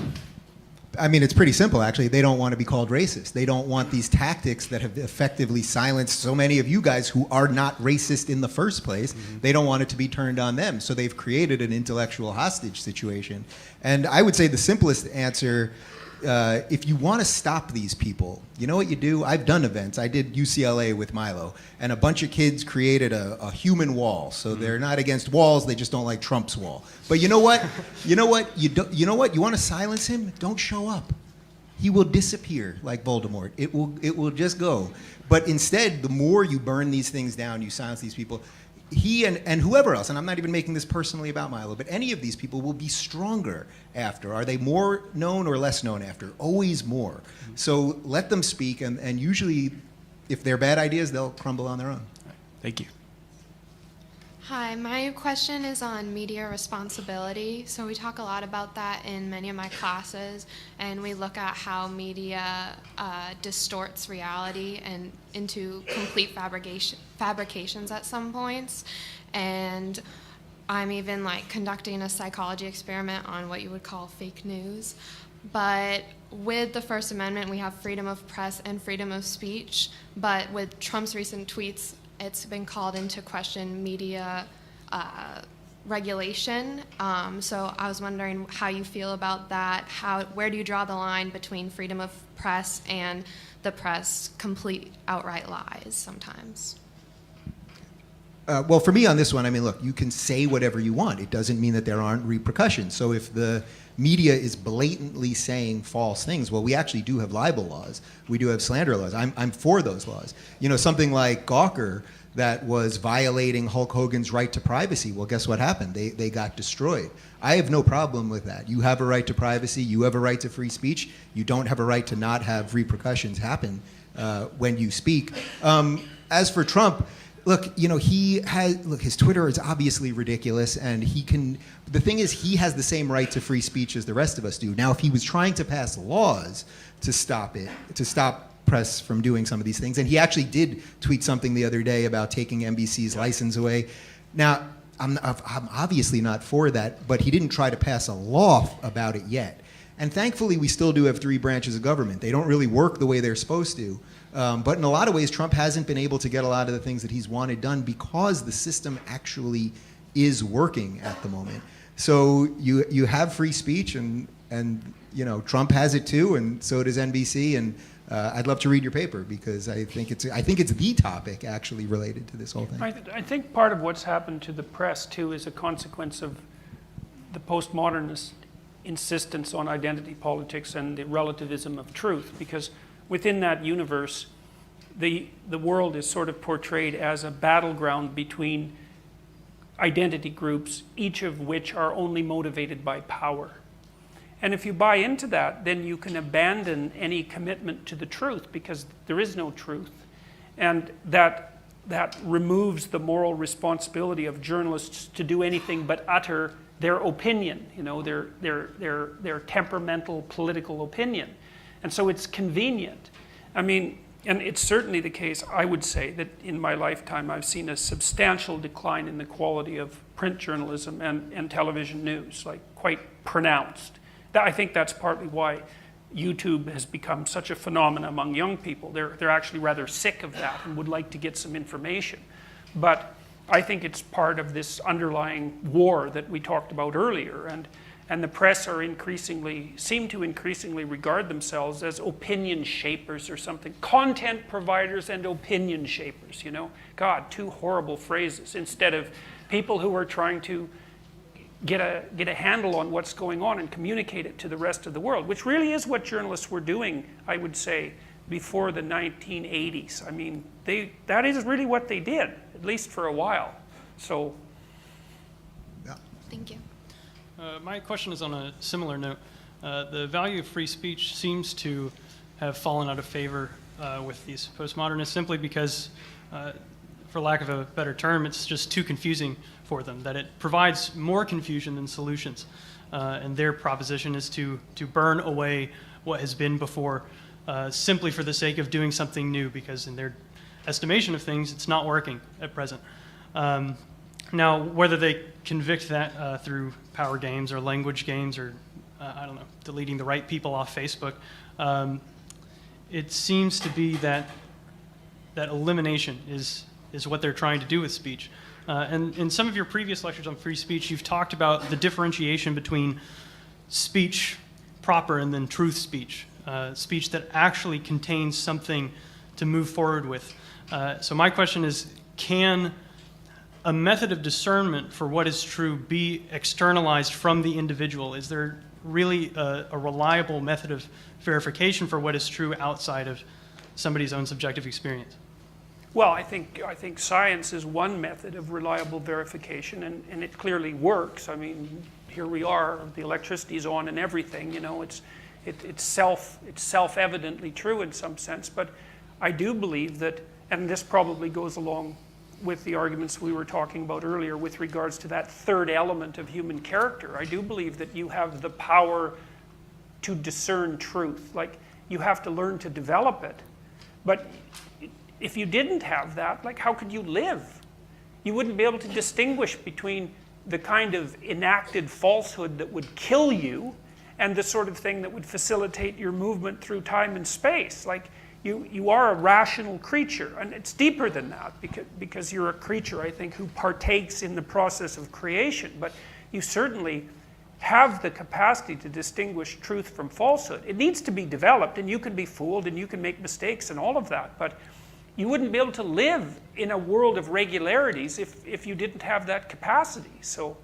I mean, it's pretty simple, actually. They don't want to be called racist. They don't want these tactics that have effectively silenced so many of you guys who are not racist in the first place. Mm-hmm. They don't want it to be turned on them. So they've created an intellectual hostage situation. And I would say the simplest answer, if you want to stop these people, you know what you do? I've done events. I did UCLA with Milo, and a bunch of kids created a human wall. So they're not against walls, they just don't like Trump's wall. But you know what? You want to silence him? Don't show up. He will disappear like Voldemort. It will just go. But instead, the more you burn these things down, you silence these people, he and whoever else, and I'm not even making this personally about Milo, but any of these people will be stronger after. Are they more known or less known after? Always more. Mm-hmm. So let them speak, and usually, if they're bad ideas, they'll crumble on their own. Thank you. Hi, my question is on media responsibility. So we talk a lot about that in many of my classes, and we look at how media distorts reality and into complete fabrications at some points. And I'm even like conducting a psychology experiment on what you would call fake news. But with the First Amendment, we have freedom of press and freedom of speech. But with Trump's recent tweets, it's been called into question media regulation. So I was wondering how you feel about that. Where do you draw the line between freedom of press and the press complete outright lies sometimes? Well, for me on this one, I mean, look, you can say whatever you want. It doesn't mean that there aren't repercussions. So if the media is blatantly saying false things, well, we actually do have libel laws. We do have slander laws. I'm for those laws. You know, something like Gawker that was violating Hulk Hogan's right to privacy. Well, guess what happened? They got destroyed. I have no problem with that. You have a right to privacy. You have a right to free speech. You don't have a right to not have repercussions happen when you speak. As for Trump, look, you know, his Twitter is obviously ridiculous, and the thing is, he has the same right to free speech as the rest of us do. Now, if he was trying to pass laws to stop press from doing some of these things, and he actually did tweet something the other day about taking NBC's license away. Now, I'm obviously not for that, but he didn't try to pass a law about it yet. And thankfully, we still do have 3 branches of government. They don't really work the way they're supposed to. But in a lot of ways, Trump hasn't been able to get a lot of the things that he's wanted done because the system actually is working at the moment. So you have free speech, and you know, Trump has it too, and so does NBC. And I'd love to read your paper because I think it's the topic actually related to this whole thing. I think part of what's happened to the press too is a consequence of the postmodernist insistence on identity politics and the relativism of truth, because within that universe, the world is sort of portrayed as a battleground between identity groups, each of which are only motivated by power. And if you buy into that, then you can abandon any commitment to the truth, because there is no truth. And that removes the moral responsibility of journalists to do anything but utter their opinion, you know, their temperamental political opinion. And so it's convenient. I mean, and it's certainly the case, I would say, that in my lifetime I've seen a substantial decline in the quality of print journalism and television news, like quite pronounced. I think that's partly why YouTube has become such a phenomenon among young people. They're actually rather sick of that and would like to get some information. But I think it's part of this underlying war that we talked about earlier. And the press seem to increasingly regard themselves as opinion shapers or something. Content providers and opinion shapers, you know. God, 2 horrible phrases, instead of people who are trying to get a handle on what's going on and communicate it to the rest of the world, which really is what journalists were doing, I would say, before the 1980s. I mean, that is really what they did, at least for a while. So, yeah. Thank you. My question is on a similar note. The value of free speech seems to have fallen out of favor with these postmodernists simply because, for lack of a better term, it's just too confusing for them, that it provides more confusion than solutions. And their proposition is to burn away what has been before simply for the sake of doing something new, because in their estimation of things, it's not working at present. Now, whether they convict that through power games or language games or, I don't know, deleting the right people off Facebook, it seems to be that elimination is what they're trying to do with speech. And in some of your previous lectures on free speech, you've talked about the differentiation between speech proper and then truth speech, speech that actually contains something to move forward with. So my question is, can a method of discernment for what is true be externalized from the individual? Is there really a reliable method of verification for what is true outside of somebody's own subjective experience? well, I think science is one method of reliable verification, and it clearly works. I mean, here we are, the electricity's on and everything. You know, it's self-evidently true in some sense. But I do believe that, and this probably goes along with the arguments we were talking about earlier with regards to that third element of human character. I do believe that you have the power to discern truth. Like, you have to learn to develop it. But if you didn't have that, like, how could you live? You wouldn't be able to distinguish between the kind of enacted falsehood that would kill you and the sort of thing that would facilitate your movement through time and space. Like, you are a rational creature, and it's deeper than that, because you're a creature, I think, who partakes in the process of creation. But you certainly have the capacity to distinguish truth from falsehood. It needs to be developed, and you can be fooled, and you can make mistakes and all of that, but you wouldn't be able to live in a world of regularities if you didn't have that capacity. So,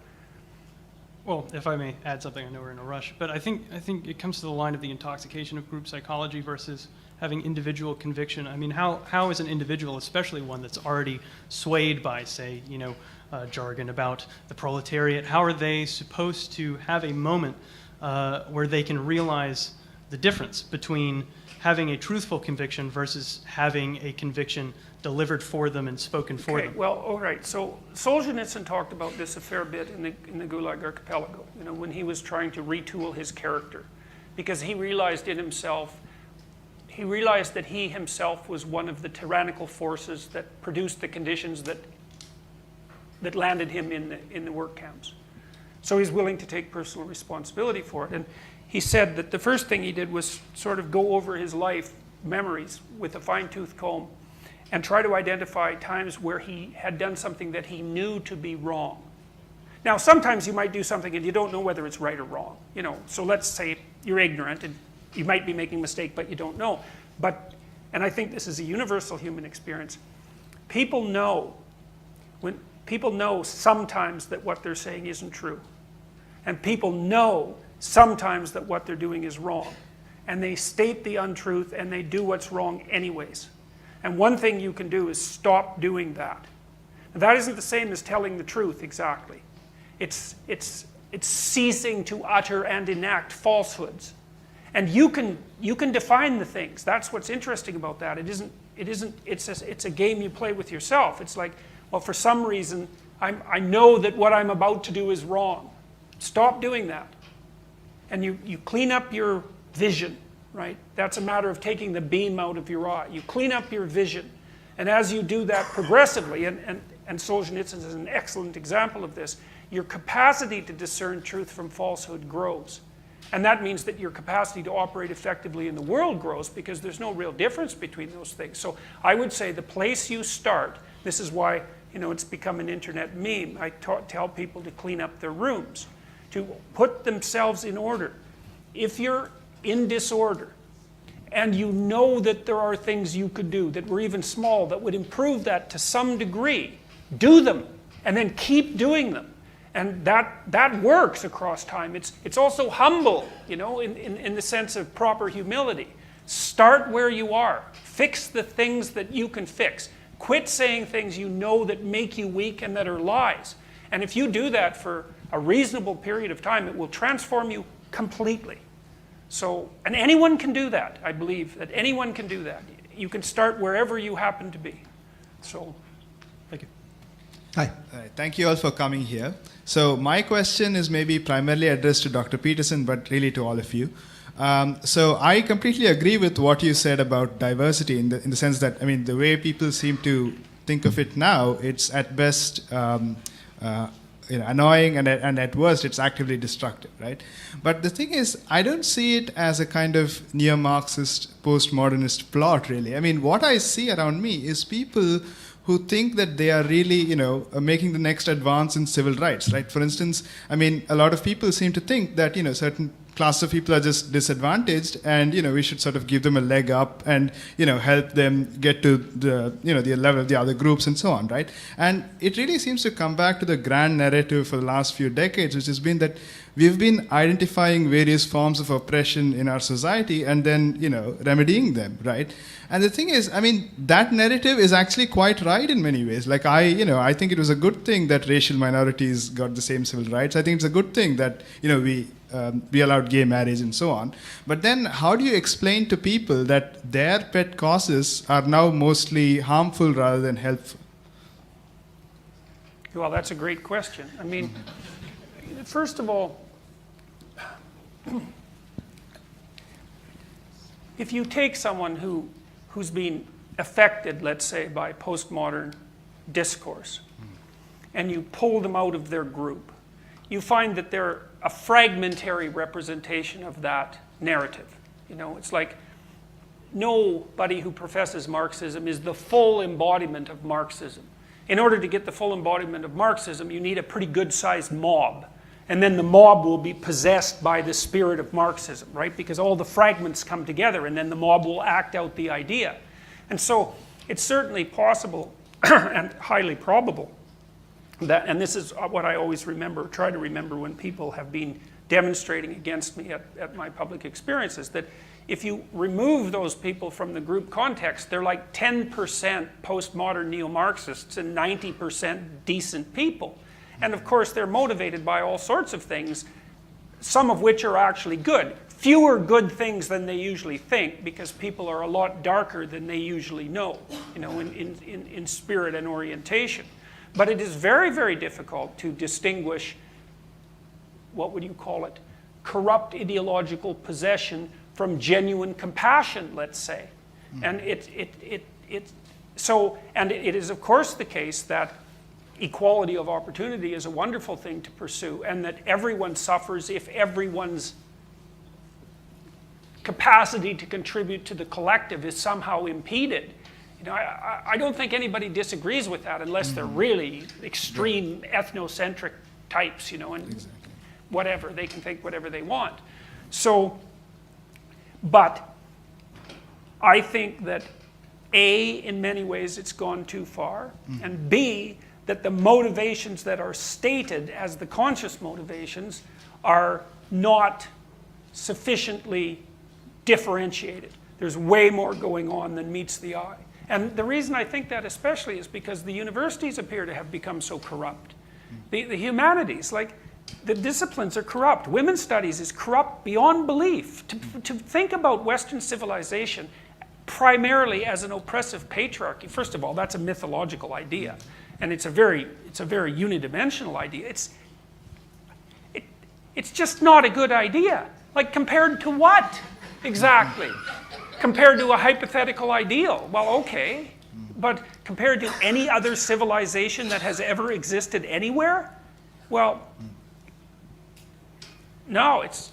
well, if I may add something, I know we're in a rush, but I think it comes to the line of the intoxication of group psychology versus having individual conviction. I mean, how is an individual, especially one that's already swayed by, say, jargon about the proletariat, how are they supposed to have a moment where they can realize the difference between having a truthful conviction versus having a conviction delivered for them and spoken for them? Well, all right. So Solzhenitsyn talked about this a fair bit in the Gulag Archipelago, when he was trying to retool his character, because he realized in himself, that he himself was one of the tyrannical forces that produced the conditions that landed him in the work camps. So he's willing to take personal responsibility for it. And he said that the first thing he did was sort of go over his life memories with a fine-tooth comb and try to identify times where he had done something that he knew to be wrong. Now, sometimes you might do something and you don't know whether it's right or wrong. So let's say you're ignorant and you might be making a mistake, but you don't know. And I think this is a universal human experience. People know sometimes that what they're saying isn't true. And people know sometimes that what they're doing is wrong. And they state the untruth and they do what's wrong anyways. And one thing you can do is stop doing that. And that isn't the same as telling the truth exactly. It's ceasing to utter and enact falsehoods. And you can define the things. That's what's interesting about that. It's a game you play with yourself. It's like, well, for some reason, I know that what I'm about to do is wrong. Stop doing that. And you clean up your vision, right? That's a matter of taking the beam out of your eye. You clean up your vision. And as you do that progressively, and Solzhenitsyn is an excellent example of this, your capacity to discern truth from falsehood grows. And that means that your capacity to operate effectively in the world grows, because there's no real difference between those things. So I would say the place you start, this is why it's become an internet meme. I tell people to clean up their rooms, to put themselves in order. If you're in disorder and you know that there are things you could do that were even small that would improve that to some degree, do them and then keep doing them. And that works across time. It's also humble, in the sense of proper humility. Start where you are. Fix the things that you can fix. Quit saying things you know that make you weak and that are lies. And if you do that for a reasonable period of time, it will transform you completely. So, and anyone can do that. I believe that anyone can do that. You can start wherever you happen to be. So, thank you. Hi. Thank you all for coming here. So my question is maybe primarily addressed to Dr. Peterson, but really to all of you. So I completely agree with what you said about diversity in the sense that, the way people seem to think of it now, it's at best annoying, and at worst it's actively destructive, right? But the thing is, I don't see it as a kind of neo-Marxist, postmodernist plot, really. What I see around me is people who think that they are really, making the next advance in civil rights, right? For instance, a lot of people seem to think that, certain class of people are just disadvantaged, and we should sort of give them a leg up and help them get to the the level of the other groups and so on, right? And it really seems to come back to the grand narrative for the last few decades, which has been that we've been identifying various forms of oppression in our society and then remedying them, right? And the thing is, that narrative is actually quite right in many ways. Like I think it was a good thing that racial minorities got the same civil rights. I think it's a good thing that we allowed gay marriage and so on. But then how do you explain to people that their pet causes are now mostly harmful rather than helpful? Well, that's a great question. I mean, first of all, if you take someone who's been affected, let's say, by postmodern discourse, and you pull them out of their group, you find that they're a fragmentary representation of that narrative. You know, it's like nobody who professes Marxism is the full embodiment of Marxism. In order to get the full embodiment of Marxism, you need a pretty good-sized mob. And then the mob will be possessed by the spirit of Marxism, right? Because all the fragments come together, and then the mob will act out the idea. And so it's certainly possible and highly probable that, and this is what I always try to remember when people have been demonstrating against me at my public experiences, that if you remove those people from the group context, they're like 10% postmodern neo-Marxists and 90% decent people. And of course, they're motivated by all sorts of things, some of which are actually good. Fewer good things than they usually think, because people are a lot darker than they usually know, you know, in spirit and orientation. But it is very, very difficult to distinguish, what would you call it, corrupt ideological possession from genuine compassion, let's say. And it is of course the case that equality of opportunity is a wonderful thing to pursue, and that everyone suffers if everyone's capacity to contribute to the collective is somehow impeded. You know, I don't think anybody disagrees with that unless they're really extreme ethnocentric types, you know, and whatever, they can think whatever they want. So, but I think that A, in many ways it's gone too far, and B, that the motivations that are stated as the conscious motivations are not sufficiently differentiated. There's way more going on than meets the eye. And the reason I think that especially is because the universities appear to have become so corrupt. The humanities, like the disciplines are corrupt. Women's studies is corrupt beyond belief. To think about Western civilization primarily as an oppressive patriarchy, first of all, that's a mythological idea. And it's a very unidimensional idea. It's just not a good idea. Like, compared to what exactly? Compared to a hypothetical ideal. Well, okay. But compared to any other civilization that has ever existed anywhere? Well, no, it's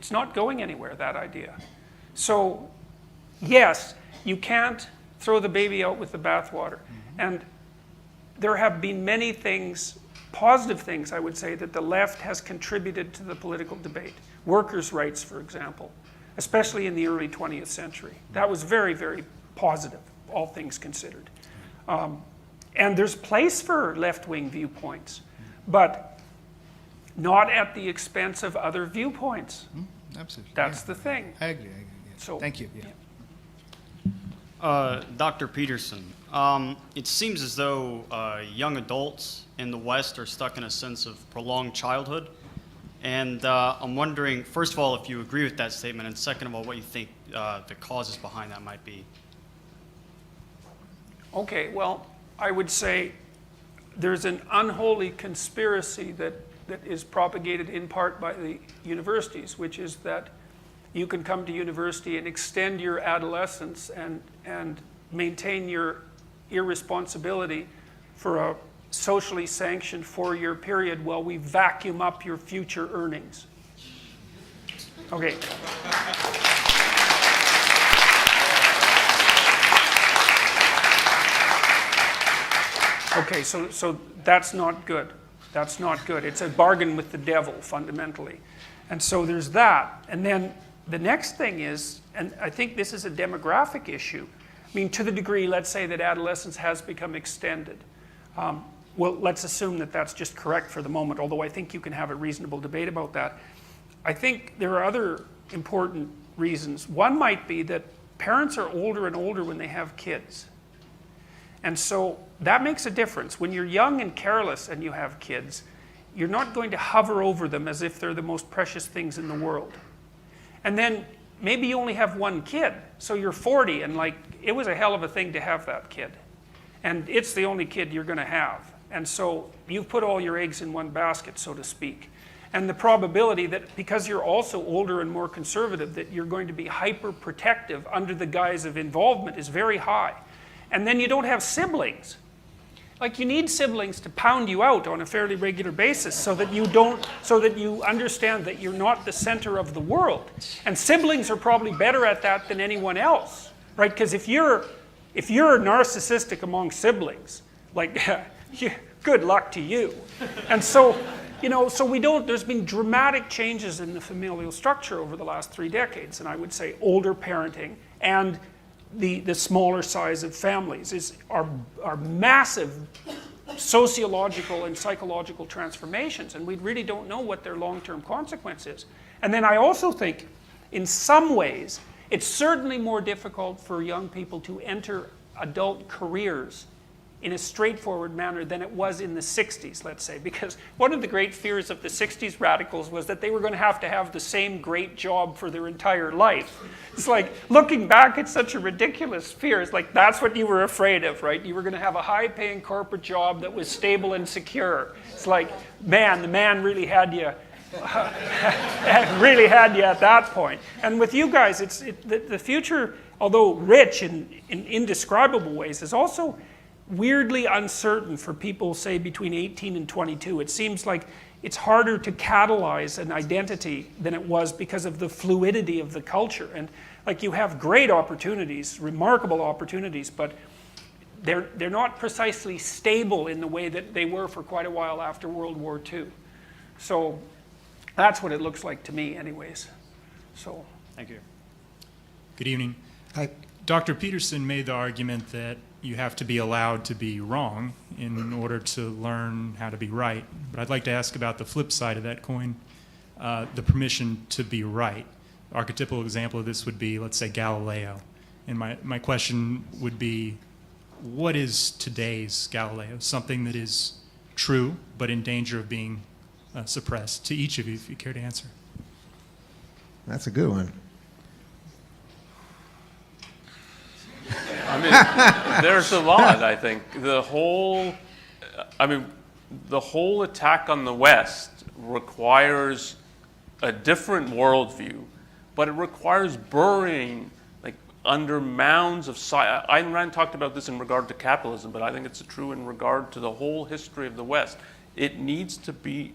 not going anywhere, that idea. So, yes, you can't throw the baby out with the bathwater. And there have been many things, positive things, I would say, that the left has contributed to the political debate. Workers' rights, for example, especially in the early 20th century. That was very, very positive, all things considered. And there's place for left-wing viewpoints, but not at the expense of other viewpoints. Absolutely. That's the thing. I agree. Yeah. So, thank you. Dr. Peterson, it seems as though young adults in the West are stuck in a sense of prolonged childhood. And I'm wondering, first of all, if you agree with that statement, and second of all, what you think the causes behind that might be. okay, well, I would say there's an unholy conspiracy that is propagated in part by the universities, which is that you can come to university and extend your adolescence and maintain your irresponsibility for a socially sanctioned 4-year period while we vacuum up your future earnings. Okay. Okay, so that's not good. That's not good. It's a bargain with the devil, fundamentally. And so there's that. And then the next thing is, and I think this is a demographic issue, I mean, to the degree, let's say, that adolescence has become extended. Well, let's assume that that's just correct for the moment, although I think you can have a reasonable debate about that. I think there are other important reasons. One might be that parents are older and older when they have kids. And so that makes a difference. When you're young and careless and you have kids, you're not going to hover over them as if they're the most precious things in the world. And then maybe you only have one kid, so you're 40 and like, it was a hell of a thing to have that kid. And it's the only kid you're going to have. And so you've put all your eggs in one basket, so to speak. And the probability that because you're also older and more conservative, that you're going to be hyper protective under the guise of involvement is very high. And then you don't have siblings. Like, you need siblings to pound you out on a fairly regular basis so that you understand that you're not the center of the world. And siblings are probably better at that than anyone else, right? Because if you're narcissistic among siblings, like, good luck to you. And so, there's been dramatic changes in the familial structure over the last 3 decades, and I would say older parenting and the smaller size of families are massive sociological and psychological transformations, and we really don't know what their long-term consequence is. And then I also think, in some ways, it's certainly more difficult for young people to enter adult careers in a straightforward manner than it was in the 60s, let's say. Because one of the great fears of the 60s radicals was that they were going to have the same great job for their entire life. It's like, looking back, it's such a ridiculous fear. It's like, that's what you were afraid of, right? You were going to have a high-paying corporate job that was stable and secure. It's like, man, the man really had you. Really had you at that point. And with you guys, the future, although rich in indescribable ways, is also weirdly uncertain for people, say, between 18 and 22. It seems like it's harder to catalyze an identity than it was because of the fluidity of the culture. And like, you have great opportunities, remarkable opportunities, but they're not precisely stable in the way that they were for quite a while after World War II. So that's what it looks like to me anyways. So, thank you. Good evening. Hi. Dr. Peterson made the argument that you have to be allowed to be wrong in order to learn how to be right. But I'd like to ask about the flip side of that coin, the permission to be right. Archetypal example of this would be, let's say, Galileo. And my question would be, what is today's Galileo? Something that is true, but in danger of being suppressed. To each of you, if you care to answer. That's a good one. I mean, there's a lot, I think. The whole attack on the West requires a different worldview, but it requires burying, like, under mounds of science. Ayn Rand talked about this in regard to capitalism, but I think it's true in regard to the whole history of the West. It needs to be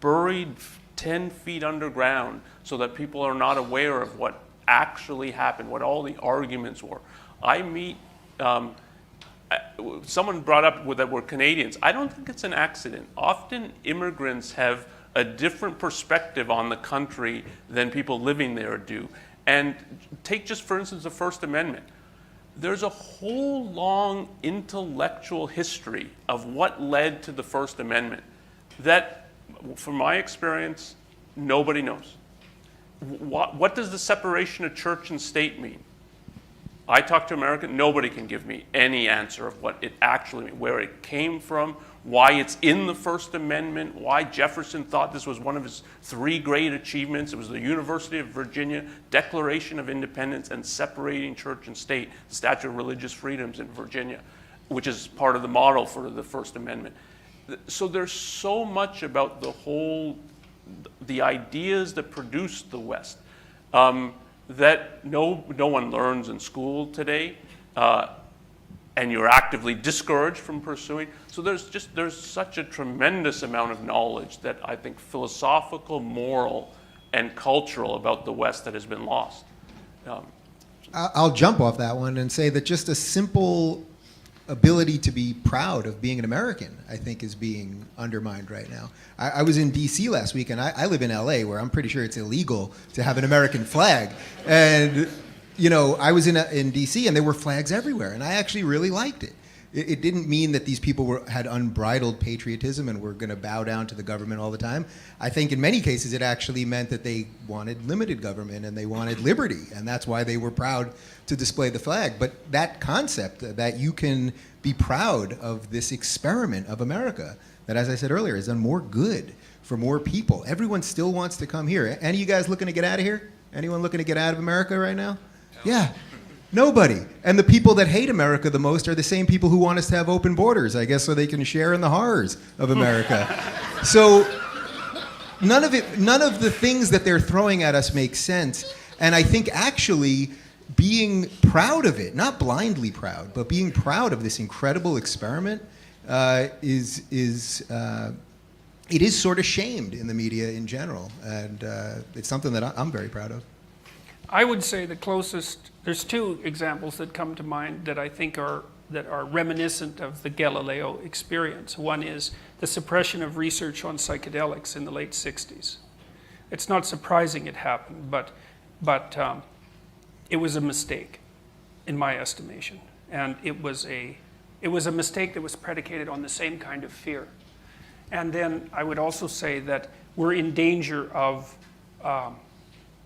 buried 10 feet underground so that people are not aware of what actually happened, what all the arguments were. I meet, someone brought up that we're Canadians. I don't think it's an accident. Often immigrants have a different perspective on the country than people living there do. And take just, for instance, the First Amendment. There's a whole long intellectual history of what led to the First Amendment that, from my experience, nobody knows. What does the separation of church and state mean? I talk to Americans, nobody can give me any answer of what it actually means, where it came from, why it's in the First Amendment, why Jefferson thought this was one of his 3 great achievements. It was the University of Virginia Declaration of Independence and separating church and state, the Statute of Religious Freedoms in Virginia, which is part of the model for the First Amendment. So there's so much about the ideas that produced the West. That no one learns in school today, and you're actively discouraged from pursuing. So there's such a tremendous amount of knowledge that I think philosophical, moral, and cultural about the West that has been lost. I'll jump off that one and say that just a simple ability to be proud of being an American, I think, is being undermined right now. I was in D.C. last week, and I live in L.A., where I'm pretty sure it's illegal to have an American flag. And, I was in D.C., and there were flags everywhere, and I actually really liked it. It didn't mean that these people had unbridled patriotism and were going to bow down to the government all the time. I think in many cases it actually meant that they wanted limited government and they wanted liberty, and that's why they were proud to display the flag. But that concept that you can be proud of this experiment of America that, as I said earlier, has done more good for more people. Everyone still wants to come here. Any of you guys looking to get out of here? Anyone looking to get out of America right now? Yeah. Nobody. And the people that hate America the most are the same people who want us to have open borders, I guess, so they can share in the horrors of America. So none of the things that they're throwing at us make sense. And I think actually being proud of it, not blindly proud, but being proud of this incredible experiment it is sort of shamed in the media in general. And it's something that I'm very proud of. I would say the closest, there's two examples that come to mind that I think are reminiscent of the Galileo experience. One is the suppression of research on psychedelics in the late 60s. It's not surprising it happened, but it was a mistake, in my estimation. And it was a mistake that was predicated on the same kind of fear. And then I would also say that we're in danger of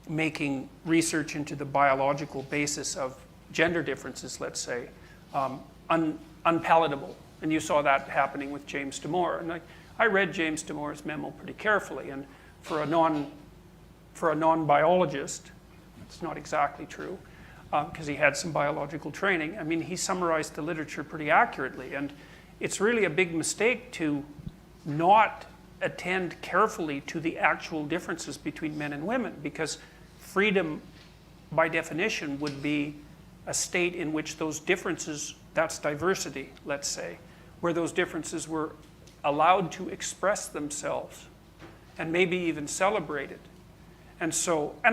making research into the biological basis of gender differences, let's say, unpalatable. And you saw that happening with James Damore. And I read James Damore's memo pretty carefully, and for a non-biologist, it's not exactly true, because he had some biological training. I mean, he summarized the literature pretty accurately, and it's really a big mistake to not attend carefully to the actual differences between men and women, because freedom, by definition, would be a state in which those differences, that's diversity, let's say, where those differences were allowed to express themselves and maybe even celebrated. And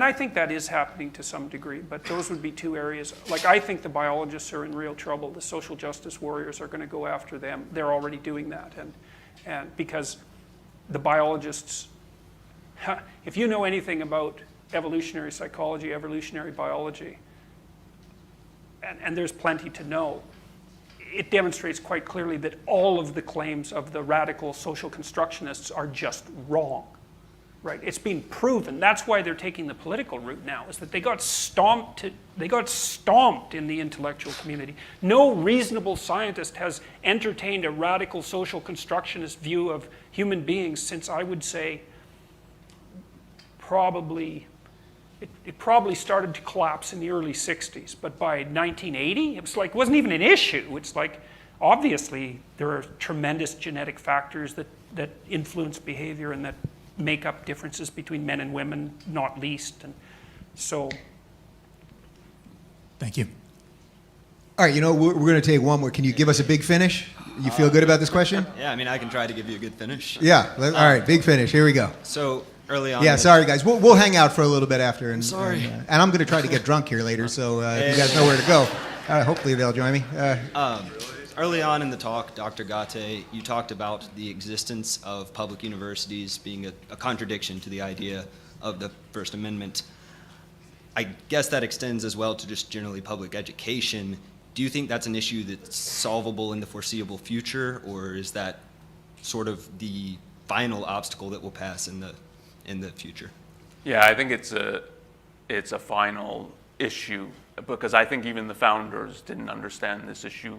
I think that is happening to some degree, but those would be two areas. Like, I think the biologists are in real trouble. The social justice warriors are going to go after them. They're already doing that. And because the biologists, if you know anything about evolutionary psychology, evolutionary biology, and there's plenty to know, it demonstrates quite clearly that all of the claims of the radical social constructionists are just wrong. Right? It's been proven. That's why they're taking the political route now, is that they got stomped in the intellectual community. No reasonable scientist has entertained a radical social constructionist view of human beings since, I would say, it probably started to collapse in the early 60s. But by 1980, it wasn't even an issue. It's like, obviously, there are tremendous genetic factors that influence behavior and that make up differences between men and women, not least. And so. Thank you. All right, we're going to take one more. Can you give us a big finish? You feel good about this question? Yeah, I mean, I can try to give you a good finish. Yeah, all right, big finish. Here we go. So early on. Yeah, sorry guys. We'll hang out for a little bit after. And, sorry. And I'm going to try to get drunk here later, so if you guys know where to go, hopefully they'll join me. Early on in the talk, Dr. Ghate, you talked about the existence of public universities being a contradiction to the idea of the First Amendment. I guess that extends as well to just generally public education. Do you think that's an issue that's solvable in the foreseeable future, or is that sort of the final obstacle that will pass in the future? Yeah, I think it's a final issue, because I think even the founders didn't understand this issue.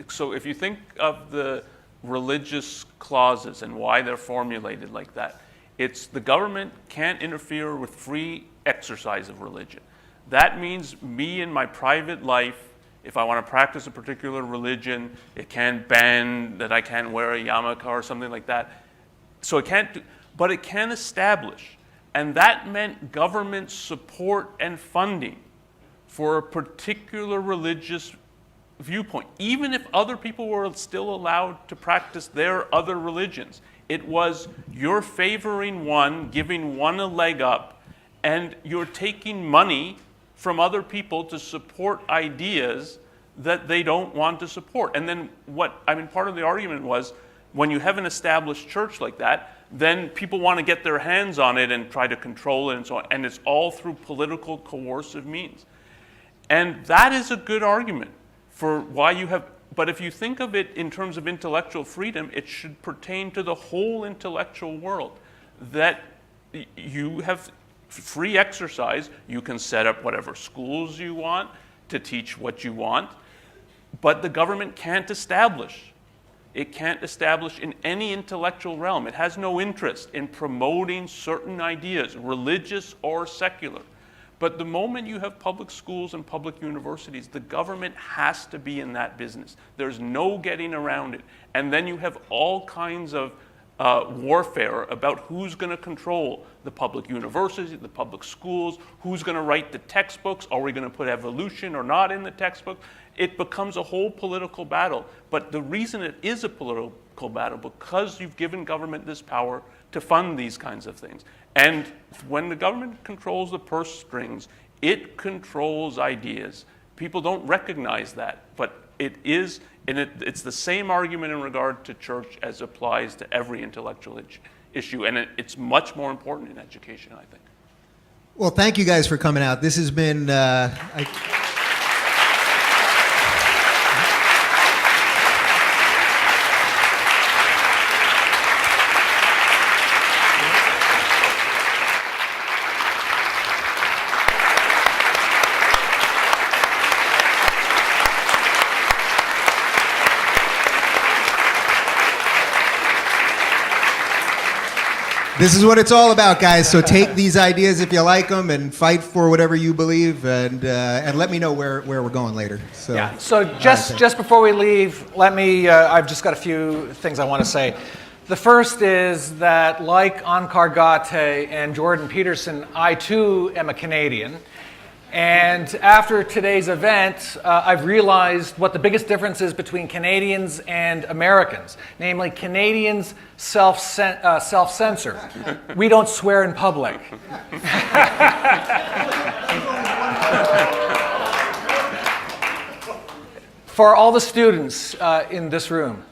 So if you think of the religious clauses and why they're formulated like that, it's the government can't interfere with free exercise of religion. That means me in my private life, if I want to practice a particular religion, it can ban that I can't wear a yarmulke or something like that. So it can't do, but it can establish. And that meant government support and funding for a particular religious viewpoint, even if other people were still allowed to practice their other religions. It was you're favoring one, giving one a leg up, and you're taking money from other people to support ideas that they don't want to support. And then part of the argument was, when you have an established church like that, then people want to get their hands on it and try to control it and so on. And it's all through political coercive means. And that is a good argument for why you have, but if you think of it in terms of intellectual freedom, it should pertain to the whole intellectual world, that you have free exercise. You can set up whatever schools you want to teach what you want, but the government can't establish. It can't establish in any intellectual realm. It has no interest in promoting certain ideas, religious or secular. But the moment you have public schools and public universities, the government has to be in that business. There's no getting around it. And then you have all kinds of warfare about who's going to control the public universities, the public schools, who's going to write the textbooks, are we going to put evolution or not in the textbook? It becomes a whole political battle. But the reason it is a political battle, because you've given government this power to fund these kinds of things. And when the government controls the purse strings, it controls ideas. People don't recognize that, but it is, and it's the same argument in regard to church as applies to every intellectual issue, and it's much more important in education, I think. Well, thank you guys for coming out. This has been... This is what it's all about, guys. So take these ideas if you like them and fight for whatever you believe, and let me know where we're going later. So, yeah. So just before we leave, let me. I've just got a few things I want to say. The first is that, like Onkar Ghate and Jordan Peterson, I too am a Canadian. And after today's event, I've realized what the biggest difference is between Canadians and Americans. Namely, Canadians self-censor. We don't swear in public. For all the students in this room,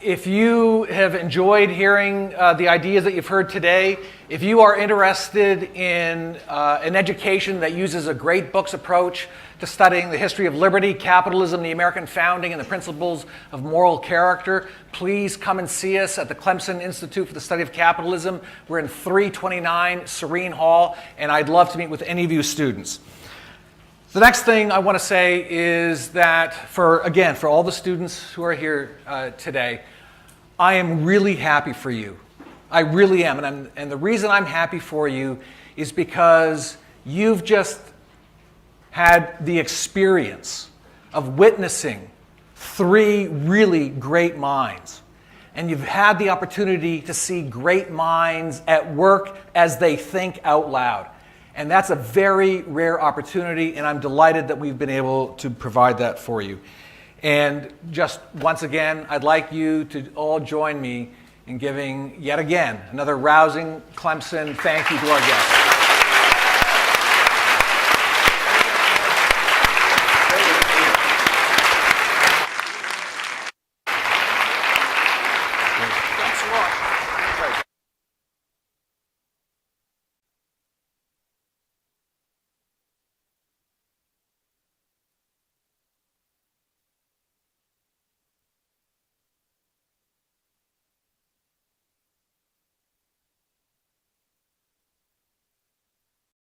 if you have enjoyed hearing the ideas that you've heard today, if you are interested in an education that uses a great books approach to studying the history of liberty, capitalism, the American founding, and the principles of moral character, please come and see us at the Clemson Institute for the Study of Capitalism. We're in 329 Serene Hall, and I'd love to meet with any of you students. The next thing I want to say is that for all the students who are here today, I am really happy for you. I really am. And the reason I'm happy for you is because you've just had the experience of witnessing 3 really great minds. And you've had the opportunity to see great minds at work as they think out loud. And that's a very rare opportunity, and I'm delighted that we've been able to provide that for you. And just once again, I'd like you to all join me in giving, yet again, another rousing Clemson thank you to our guests.